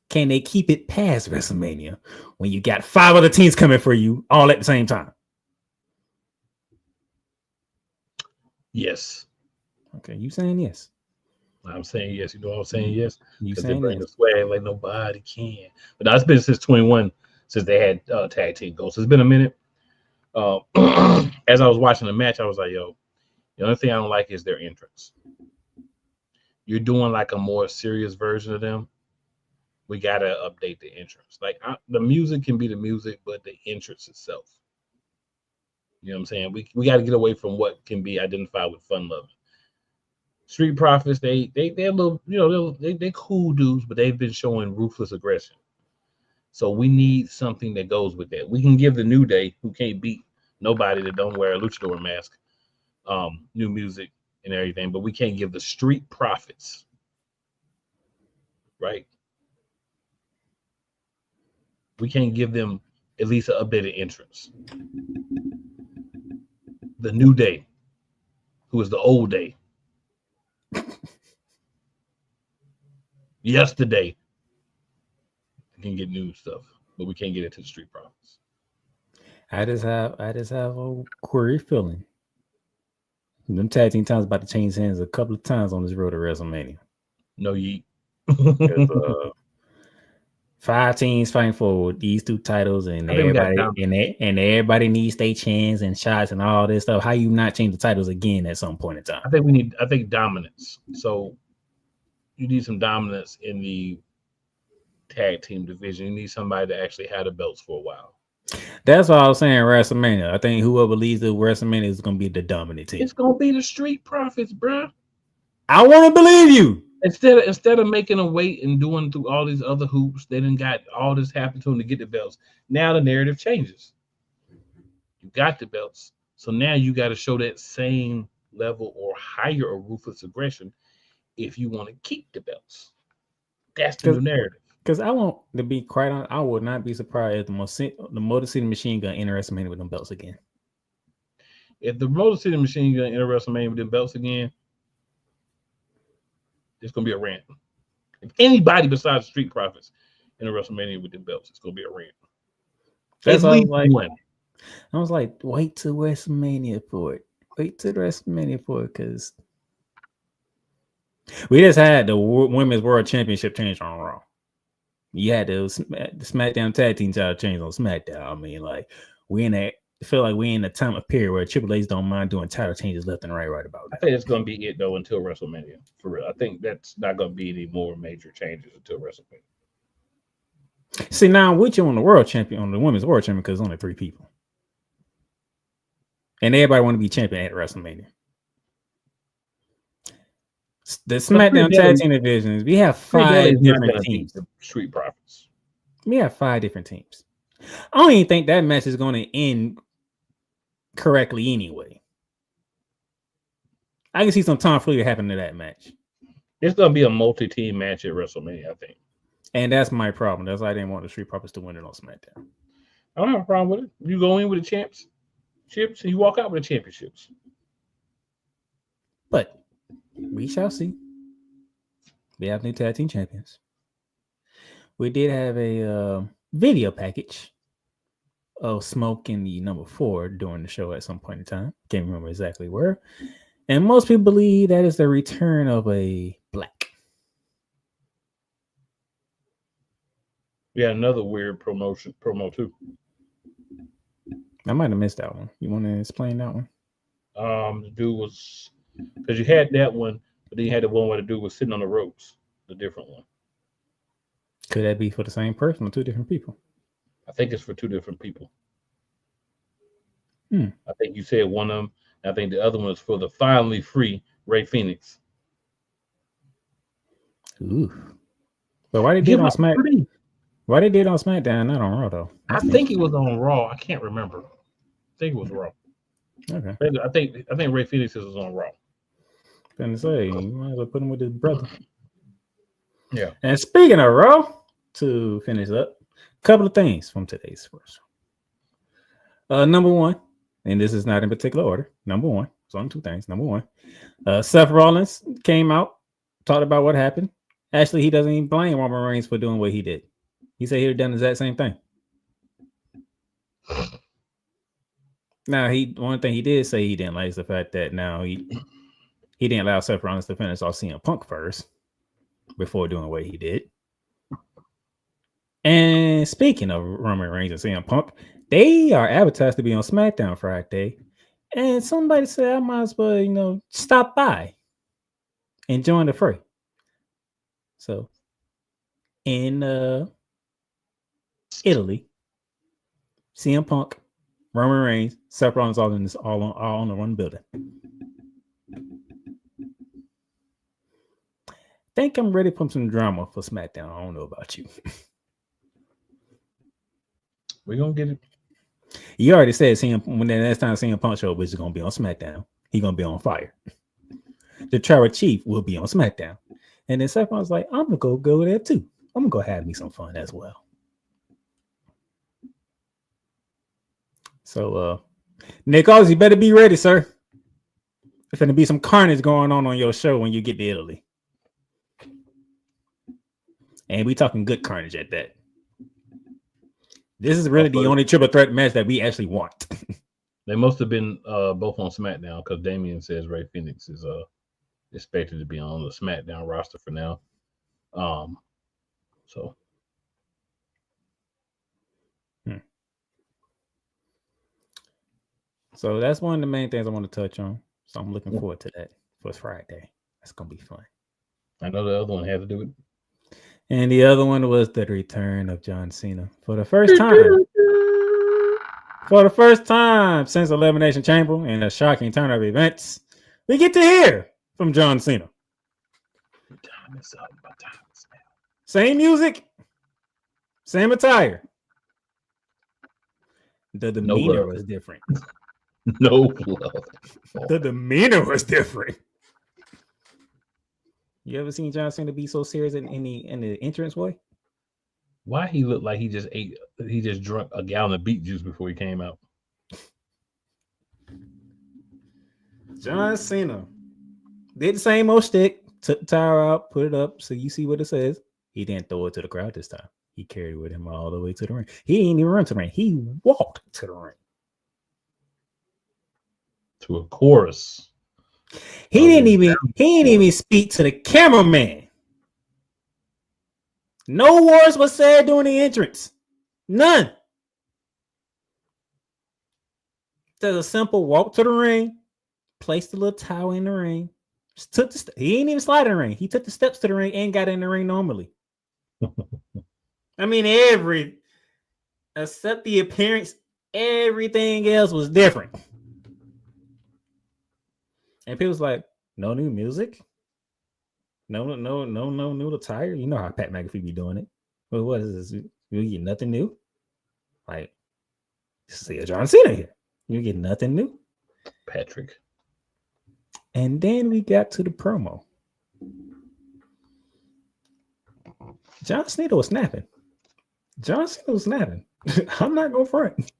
Speaker 2: can they keep it past WrestleMania when you got 5 other teams coming for you all at the same time?
Speaker 1: Yes.
Speaker 2: Okay, you saying yes?
Speaker 1: I'm saying yes. You know what I'm saying? Yes.
Speaker 2: You
Speaker 1: Because they
Speaker 2: saying
Speaker 1: bring
Speaker 2: yes?
Speaker 1: the swag like nobody can. But that's been since 21, since they had tag team goals. So it's been a minute. As I was watching the match, I was like, yo, the only thing I don't like is their entrance. You're doing like a more serious version of them. We got to update the entrance. Like the music can be the music, but the entrance itself. You know what I'm saying? We got to get away from what can be identified with fun loving. Street Profits, they're a little, you know, they cool dudes, but they've been showing ruthless aggression. So we need something that goes with that. We can give the New Day, who can't beat nobody that don't wear a luchador mask, new music and everything, but we can't give the Street Profits, right? We can't give them at least an updated entrance. The New Day, who is the old day. Yesterday, we can get new stuff, but we can't get it to the Street Profits.
Speaker 2: I just have a query feeling. Them tag team times about to change hands a couple of times on this road to WrestleMania.
Speaker 1: No yeet.
Speaker 2: 5 teams fighting for these 2 titles, and everybody needs their chance and shots and all this stuff. How you not change the titles again at some point in time?
Speaker 1: I think dominance. So you need some dominance in the tag team division. You need somebody to actually have the belts for a while.
Speaker 2: That's what I was saying. WrestleMania. I think whoever leads the WrestleMania is going to be the dominant team.
Speaker 1: It's going to be the Street Profits, bro.
Speaker 2: I want to believe you.
Speaker 1: Instead of making them wait and doing through all these other hoops, they done got all this happen to them to get the belts. Now the narrative changes. You got the belts, so now you got to show that same level or higher of ruthless aggression if you want to keep the belts. That's the new narrative.
Speaker 2: Because I want to be quite honest, I would not be surprised if the Motor City Machine Gun enter WrestleMania with them belts again.
Speaker 1: If the Motor City Machine Gun enter WrestleMania with them belts again, it's gonna be a rant. If anybody besides Street Profits enter WrestleMania with them belts, it's gonna be a rant.
Speaker 2: That's at least one. I was like, wait till WrestleMania for it. Wait till WrestleMania for it, because we just had the Women's World Championship change on Raw. You had the SmackDown Tag Team title change on SmackDown. I mean, like, I feel like we're in a time of period where Triple H's don't mind doing title changes left and right about that.
Speaker 1: I think it's going to be it, though, until WrestleMania. For real. I think that's not going to be any more major changes until WrestleMania.
Speaker 2: See, now, which on the Women's World Champion, because only 3 people. And everybody want to be champion at WrestleMania. The SmackDown Tag Team divisions, we have 5 different teams.
Speaker 1: Street Profits.
Speaker 2: We have 5 different teams. I don't even think that match is going to end correctly anyway. I can see some tomfoolery happen to that match.
Speaker 1: It's going to be a multi-team match at WrestleMania, I think.
Speaker 2: And that's my problem. That's why I didn't want the Street Profits to win it on SmackDown.
Speaker 1: I don't have a problem with it. You go in with the championships and you walk out with the championships.
Speaker 2: But we shall see. We have new tag team champions. We did have a video package of Smoke in the number 4 during the show at some point in time. Can't remember exactly where. And most people believe that is the return of a Black.
Speaker 1: We had another weird promo too.
Speaker 2: I might have missed that one. You want to explain that one?
Speaker 1: The dude was because you had that one, but then you had the one where the dude was sitting on the ropes. The different one.
Speaker 2: Could that be for the same person or two different people?
Speaker 1: I think it's for two different people.
Speaker 2: I
Speaker 1: think you said one of them. I think the other one is for the finally free Ray Phoenix.
Speaker 2: Ooh. But why they did on SmackDown? Why they did on SmackDown, not on Raw though?
Speaker 1: I think it was on Raw. I can't remember. I think it was Raw.
Speaker 2: Okay.
Speaker 1: I think Ray Phoenix is on Raw.
Speaker 2: Gonna say you might as well put him with his brother.
Speaker 1: Yeah.
Speaker 2: And speaking of Raw, to finish up, a couple of things from today's special. Number one, and this is not in particular order. Number one, it's only two things. Number one, Seth Rollins came out, talked about what happened. Actually, he doesn't even blame Roman Reigns for doing what he did. He said he'd have done the exact same thing. Now, one thing he did say he didn't like is the fact that now he didn't allow Seth Rollins to finish off CM Punk first before doing what he did. And speaking of Roman Reigns and CM Punk, they are advertised to be on SmackDown Friday. And somebody said I might as well, stop by and join the fray. So in Italy, CM Punk, Roman Reigns, Seth Rollins all on the one building. Think I'm ready for some drama for SmackDown. I don't know about you.
Speaker 1: We're gonna get it.
Speaker 2: You already said when the next time CM Punk show is gonna be on SmackDown, he's gonna be on fire. The Tribal Chief will be on SmackDown. And then Seth Rollins like, I'm gonna go there too. I'm gonna go have me some fun as well. So Nick Oz, you better be ready, sir. There's gonna be some carnage going on your show when you get to Italy. And we talking good carnage at that. This is really the only triple threat match that we actually want.
Speaker 1: They must have been both on SmackDown because Damian says Ray Phoenix is expected to be on the SmackDown roster for now.
Speaker 2: So that's one of the main things I want to touch on. So I'm looking forward to that for Friday. That's gonna be fun.
Speaker 1: I know the other one had to do it.
Speaker 2: And the other one was the return of John Cena for the first time. For the first time since Elimination Chamber in a shocking turn of events, we get to hear from John Cena.
Speaker 1: Time is up. My time is now.
Speaker 2: Same music, same attire. The demeanor was different.
Speaker 1: No love.
Speaker 2: The demeanor was different. You ever seen John Cena be so serious in the entrance way?
Speaker 1: Why he looked like he just drank a gallon of beet juice before he came out.
Speaker 2: John Cena did the same old stick, took the tire out, put it up so you see what it says. He didn't throw it to the crowd this time. He carried it with him all the way to the ring. He didn't even run to the ring. He walked to the ring.
Speaker 1: To a chorus.
Speaker 2: He didn't even speak to the cameraman. No words was said during the entrance. None. There's a simple walk to the ring, placed the little towel in the ring. Just took he ain't even slide in the ring. He took the steps to the ring and got in the ring normally. I mean, except the appearance, everything else was different. And people was like, no new music, no new attire. You know how Pat McAfee be doing it. Well, what is this? You get nothing new. Like, see a John Cena here. You get nothing new,
Speaker 1: Patrick.
Speaker 2: And then we got to the promo. John Cena was snapping. I'm not going front.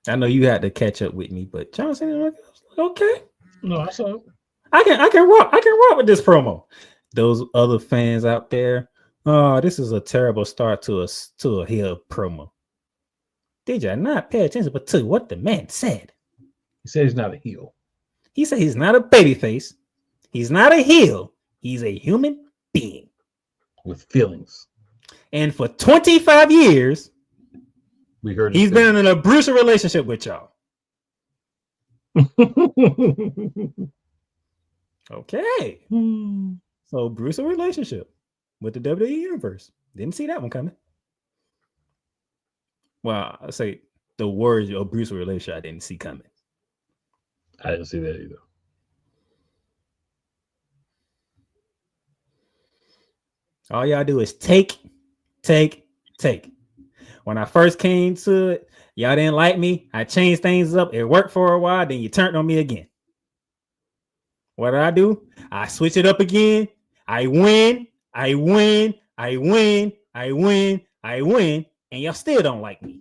Speaker 2: I know you had to catch up with me, but John Cena, okay.
Speaker 1: No, I saw it.
Speaker 2: I can rock with this promo. Those other fans out there, oh, this is a terrible start to a heel promo. Did you not pay attention but to what the man said?
Speaker 1: He said he's not a heel.
Speaker 2: He said he's not a babyface. He's not a heel. He's a human being
Speaker 1: with feelings.
Speaker 2: And for 25 years,
Speaker 1: we heard
Speaker 2: he's been in an abusive relationship with y'all. Okay. So abusive relationship with the WWE Universe. Didn't see that one coming. Well, I say the word abusive relationship I didn't see coming.
Speaker 1: I didn't see that either.
Speaker 2: All y'all do is take. When I first came to it, y'all didn't like me. I changed things up. It worked for a while. Then you turned on me again. What did I do? I switch it up again. I win. And y'all still don't like me.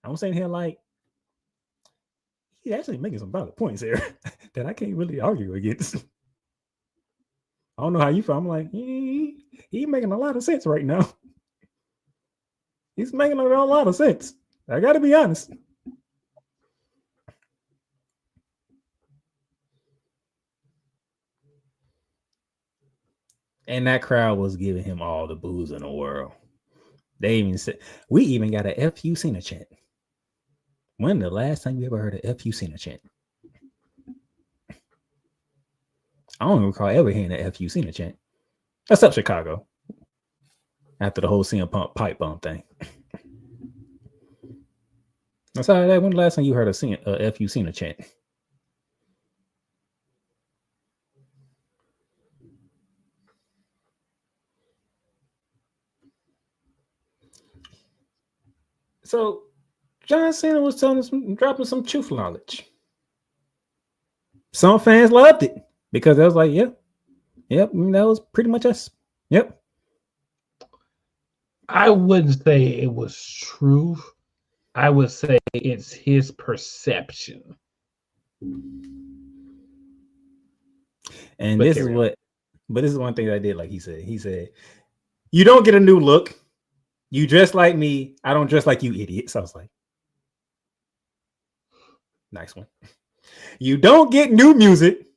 Speaker 2: I'm saying here like, he's actually making some valid points here that I can't really argue against. I don't know how you feel. I'm like, he's making a lot of sense right now. He's making a lot of sense. I got to be honest. And that crowd was giving him all the boos in the world. They even said, we even got a FU Cena chant. When the last time you ever heard a FU Cena chant? I don't recall ever hearing a FU Cena chant. Except Chicago. After the whole CM Punk pipe bomb thing. I'm sorry, when the last time you heard a FU Cena chant? So John Cena was dropping some truth knowledge. Some fans loved it because they was like, yep, that was pretty much us. Yep.
Speaker 1: I wouldn't say it was truth. I would say it's his perception.
Speaker 2: And this is one thing I did, like he said, you don't get a new look. You dress like me. I don't dress like you idiots. I was like, nice one. You don't get new music.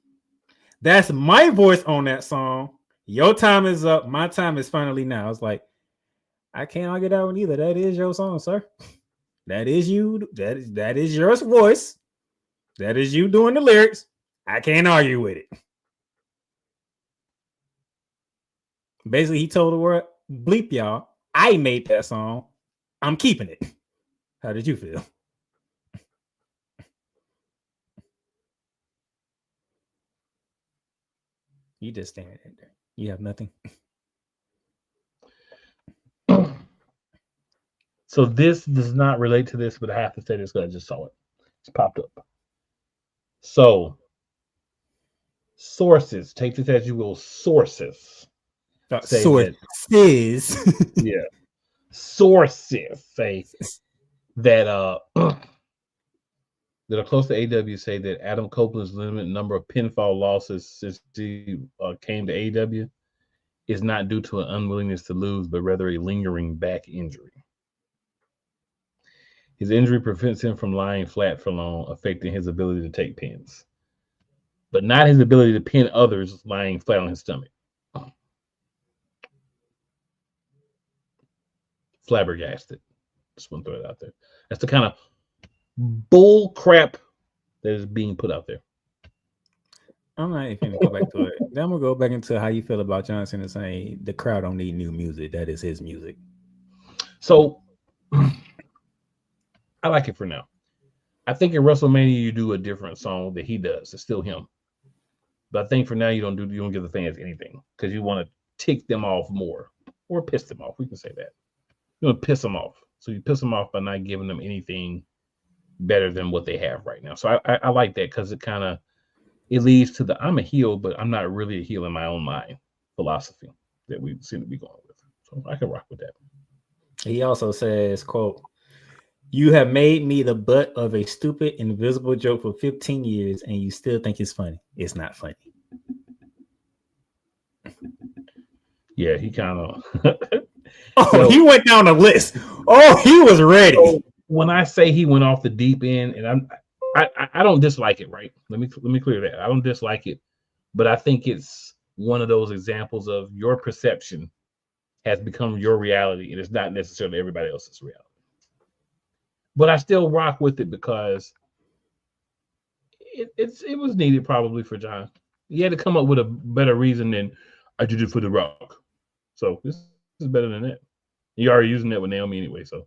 Speaker 2: That's my voice on that song. Your time is up. My time is finally now. I was like, I can't argue that one either. That is your song, sir. That is you. That is your voice. That is you doing the lyrics. I can't argue with it. Basically, he told the world, bleep y'all. I made that song. I'm keeping it. How did you feel? You just staring at there. You have nothing.
Speaker 1: So this does not relate to this, but I have to say this because I just saw it. It's popped up. So sources, take this as you will, sources.
Speaker 2: Sources.
Speaker 1: Yeah. Sources say that that are close to AEW say that Adam Copeland's limited number of pinfall losses since he came to AEW is not due to an unwillingness to lose, but rather a lingering back injury. His injury prevents him from lying flat for long, affecting his ability to take pins, but not his ability to pin others lying flat on his stomach. Flabbergasted. Just want to throw it out there. That's the kind of bull crap that is being put out there.
Speaker 2: I'm not even gonna go back to it. Then I'm gonna go back into how you feel about Johnson and saying the crowd don't need new music. That is his music.
Speaker 1: So I like it for now. I think in WrestleMania you do a different song that he does. It's still him. But I think for now you don't give the fans anything because you want to tick them off more or piss them off. We can say that. You want to piss them off. So you piss them off by not giving them anything better than what they have right now. So I like that because it leads to the I'm a heel, but I'm not really a heel in my own mind philosophy that we seem to be going with. So I can rock with that.
Speaker 2: He also says, quote, "You have made me the butt of a stupid, invisible joke for 15 years, and you still think it's funny. It's not funny."
Speaker 1: Yeah, he kind of.
Speaker 2: He went down the list. Oh, he was ready.
Speaker 1: So when I say he went off the deep end, and I don't dislike it, right? Let me clear that. I don't dislike it, but I think it's one of those examples of your perception has become your reality, and it's not necessarily everybody else's reality. But I still rock with it because it was needed probably for John. He had to come up with a better reason than I did it for The Rock. So this is better than that. You're already using that with Naomi anyway. So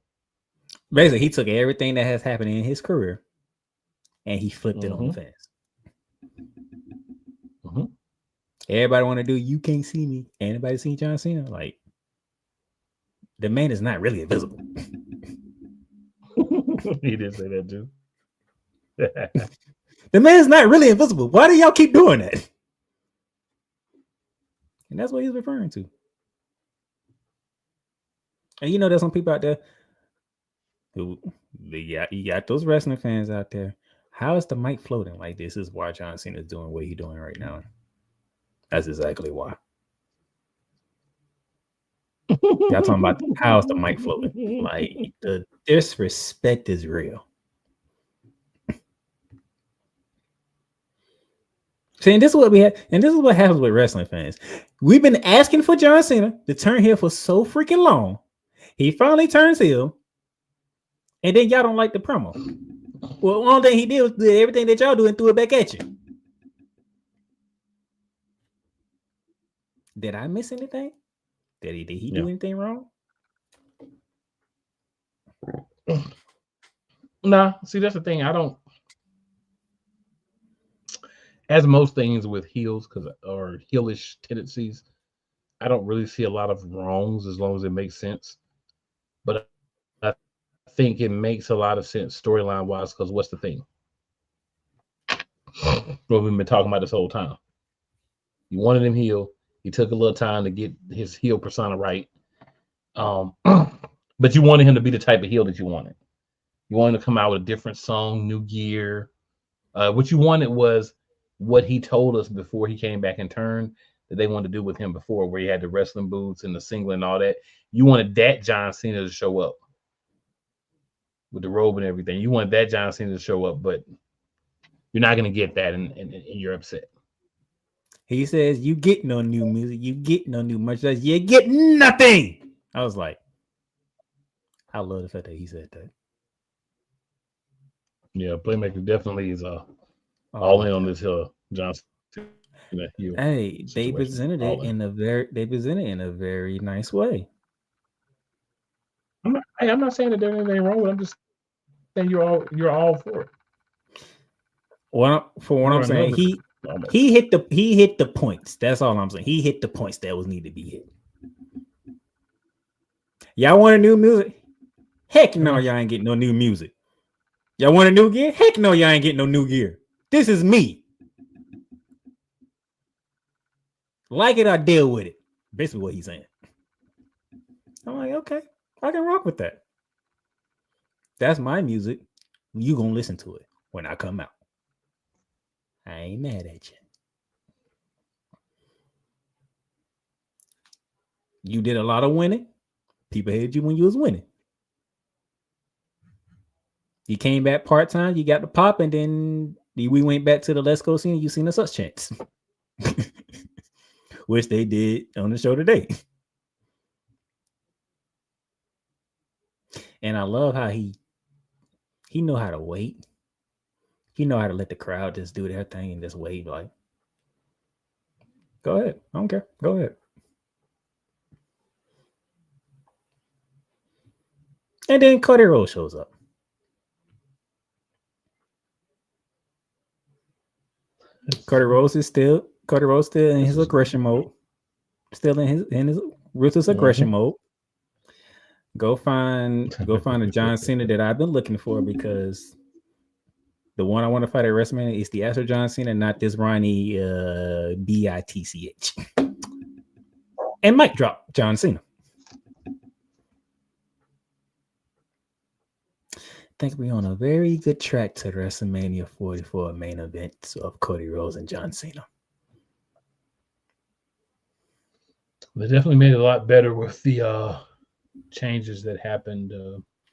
Speaker 2: basically, he took everything that has happened in his career and he flipped it on the fans. Everybody want to do You Can't See Me. Anybody seen John Cena? Like, the man is not really invisible.
Speaker 1: He did say that too.
Speaker 2: The man is not really invisible. Why do y'all keep doing that? And that's what he's referring to. And you know, there's some people out there who you got those wrestling fans out there. How is the mic floating? Like, this is why John Cena is doing what he's doing right now. That's exactly why. Y'all talking about how is the mic floating? Like, the disrespect is real. See, and this is what we had, and this is what happens with wrestling fans. We've been asking for John Cena to turn heel for so freaking long. He finally turns heel, and then y'all don't like the promo. Well, one thing he did was do everything that y'all do and threw it back at you. Did I miss anything? Did he do anything wrong?
Speaker 1: Nah, see, that's the thing. I don't, as most things with heels or heelish tendencies, I don't really see a lot of wrongs as long as it makes sense. But I think it makes a lot of sense storyline wise, because what's the thing? What we've been talking about this whole time. You wanted him heel. He took a little time to get his heel persona right. But you wanted him to be the type of heel that you wanted. You wanted to come out with a different song, new gear. What you wanted was what he told us before he came back and turned that they wanted to do with him before, where he had the wrestling boots and the singlet and all that. You wanted that John Cena to show up with the robe and everything. You wanted that John Cena to show up, but you're not going to get that, and you're upset.
Speaker 2: He says, you get no new music, you get no new merchandise, you get nothing. I was like, I love the fact that he said that.
Speaker 1: Yeah, Playmaker definitely is all in on this John Cena.
Speaker 2: Hey, they presented it in a very nice way.
Speaker 1: I'm not saying that there's anything wrong with it. I'm just saying you're all for it.
Speaker 2: I'm saying, he hit the points. That's all I'm saying. He hit the points that was needed to be hit. Y'all want a new music? Heck no, y'all ain't getting no new music. Y'all want a new gear? Heck no, y'all ain't getting no new gear. This is me. Like it or deal with it. Basically what he's saying. I'm like, okay, I can rock with that. That's my music. You gonna listen to it when I come out. I ain't mad at you. You did a lot of winning. People hated you when you was winning. You came back part-time, you got the pop, and then we went back to the Let's Go scene. You seen a such chance. Which they did on the show today. And I love how he know how to wait. He know how to let the crowd just do their thing and just wait. Like, go ahead. I don't care. Go ahead. And then Cody Rhodes shows up. Cody Rhodes still in his aggression mode. Still in his ruthless aggression mode. Go find a John Cena that I've been looking for, because the one I want to fight at WrestleMania is the Astro John Cena, not this Ronnie Bitch. And mic drop John Cena. I think we're on a very good track to WrestleMania 44 main event of Cody Rhodes and John Cena.
Speaker 1: They definitely made it a lot better with the changes that happened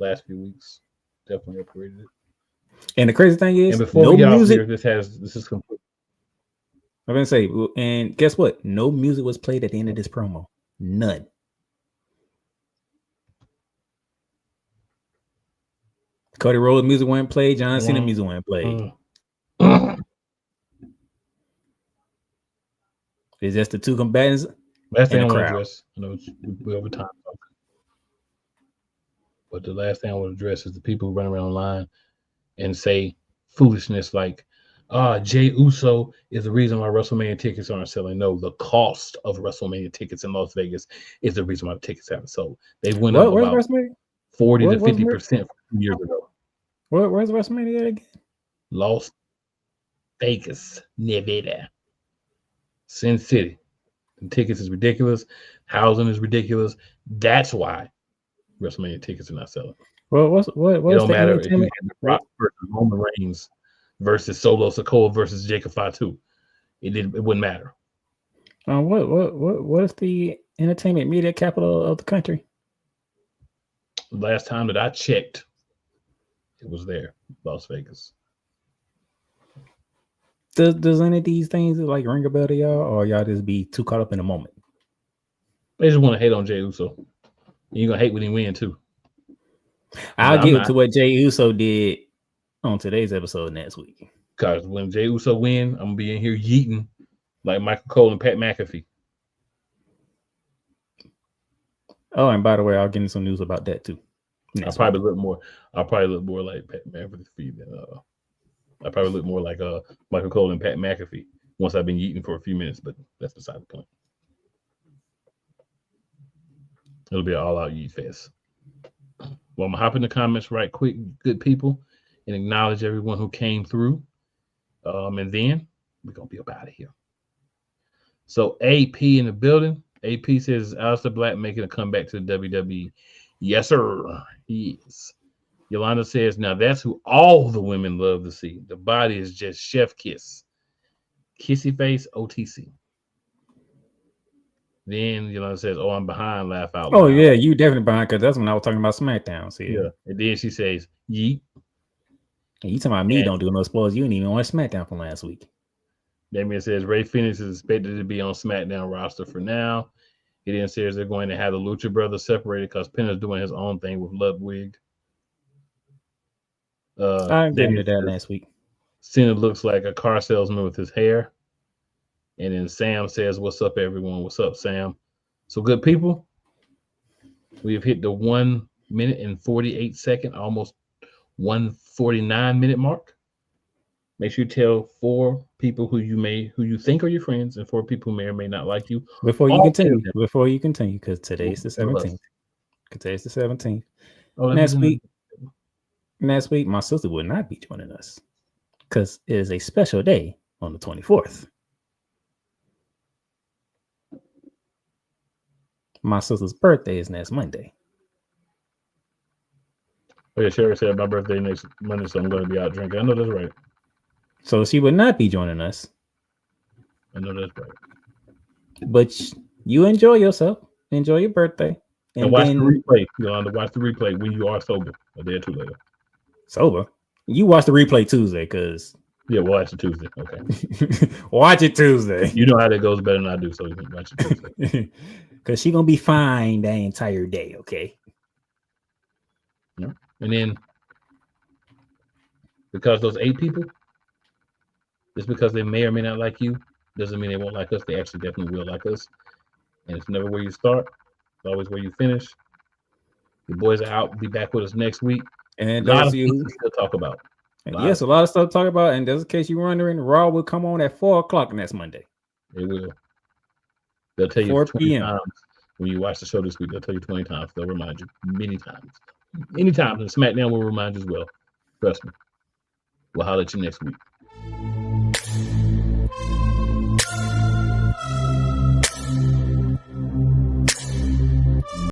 Speaker 1: last few weeks. Definitely upgraded it.
Speaker 2: And the crazy thing is,
Speaker 1: and before we get off here, this is complete.
Speaker 2: I'm gonna say, and guess what? No music was played at the end of this promo. None. Cody Rhodes music wasn't played. John Cena music wasn't played. It's just the two combatants.
Speaker 1: Last thing I
Speaker 2: and the
Speaker 1: want to
Speaker 2: crowd.
Speaker 1: address, I know we're over time, but the last thing I want to address is the people who run around online and say foolishness like, Jay Uso is the reason why WrestleMania tickets aren't selling. No, the cost of WrestleMania tickets in Las Vegas is the reason why the tickets haven't sold. They went up
Speaker 2: Where's
Speaker 1: about
Speaker 2: WrestleMania?
Speaker 1: 40 to 50% 2 years ago.
Speaker 2: Where's WrestleMania at again?
Speaker 1: Las Vegas, Nevada, Sin City. The tickets is ridiculous. Housing is ridiculous. That's why WrestleMania tickets are not selling.
Speaker 2: Well, what's
Speaker 1: It don't
Speaker 2: the
Speaker 1: matter if you
Speaker 2: entertainment?
Speaker 1: had The Rock versus Roman Reigns versus Solo Sikoa versus Jacob Fatu. It wouldn't matter.
Speaker 2: What is the entertainment media capital of the country?
Speaker 1: Last time that I checked, it was there, Las Vegas.
Speaker 2: Does any of these things like ring a bell to y'all, or y'all just be too caught up in the moment?
Speaker 1: They just want to hate on Jey Uso. You're gonna hate when he win too.
Speaker 2: I'll give it to what Jey Uso did on today's episode next week.
Speaker 1: Because when Jey Uso win, I'm gonna be in here yeeting like Michael Cole and Pat McAfee.
Speaker 2: Oh, and by the way, I'll get into some news about that too.
Speaker 1: I'll probably look more like Pat McAfee than I probably look more like Michael Cole and Pat McAfee once I've been yeeting for a few minutes, but that's beside the point. It'll be an all-out yeet fest. Well, I'm gonna hop in the comments right quick, good people, and acknowledge everyone who came through. And then we're gonna be up out of here. So AP in the building. AP says Aleister Black making a comeback to the WWE. Yes, sir. He is. Yolanda says, now that's who all the women love to see. The body is just chef kiss. Kissy face OTC. Then Yolanda says, oh, I'm behind, laugh out loud.
Speaker 2: Oh, yeah, you definitely behind, because that's when I was talking about Smackdown. See?
Speaker 1: Yeah. And then she says, yeet.
Speaker 2: And you talking about me don't do no spoilers. You didn't even watch Smackdown from last week.
Speaker 1: Damien says, Ray Phoenix is expected to be on SmackDown roster for now. He then says they're going to have the Lucha Brothers separated because Penna's doing his own thing with Ludwig.
Speaker 2: I gave you that last week.
Speaker 1: Cena looks like a car salesman with his hair. And then Sam says, what's up, everyone? What's up, Sam? So, good people, we have hit the 1 minute and 48 second, almost 149 minute mark. Make sure you tell 4 people who you think are your friends and 4 people who may or may not like you.
Speaker 2: Before you continue, because today's the 17th. Today's the 17th. Next week, my sister will not be joining us because it is a special day on the 24th. My sister's birthday is next Monday.
Speaker 1: Oh, yeah, Sherry said my birthday next Monday, so I'm going to be out drinking. I know that's right.
Speaker 2: So she would not be joining us.
Speaker 1: I know that's right.
Speaker 2: But you enjoy yourself. Enjoy your birthday.
Speaker 1: And watch the replay. Yolanda, watch the replay when you are sober. A day or two later.
Speaker 2: Sober? You watch the replay Tuesday, because...
Speaker 1: Yeah, we'll watch it Tuesday. Okay.
Speaker 2: Watch it Tuesday.
Speaker 1: You know how that goes better than I do, so you can watch it Tuesday.
Speaker 2: Because she's going to be fine the entire day, okay?
Speaker 1: Yeah. And then, because those 8 people, just because they may or may not like you, doesn't mean they won't like us. They actually definitely will like us. And it's never where you start. It's always where you finish. The boys are out. Be back with us next week.
Speaker 2: And
Speaker 1: a lot of things to talk about.
Speaker 2: Yes, a lot of stuff to talk about. And just in case you're wondering, Raw will come on at 4 o'clock next Monday.
Speaker 1: They will. They'll tell you
Speaker 2: 4
Speaker 1: 20
Speaker 2: p.m.
Speaker 1: times when you watch the show this week. They'll tell you 20 times. They'll remind you many times. Anytime. And SmackDown will remind you as well. Trust me. We'll holler at you next week.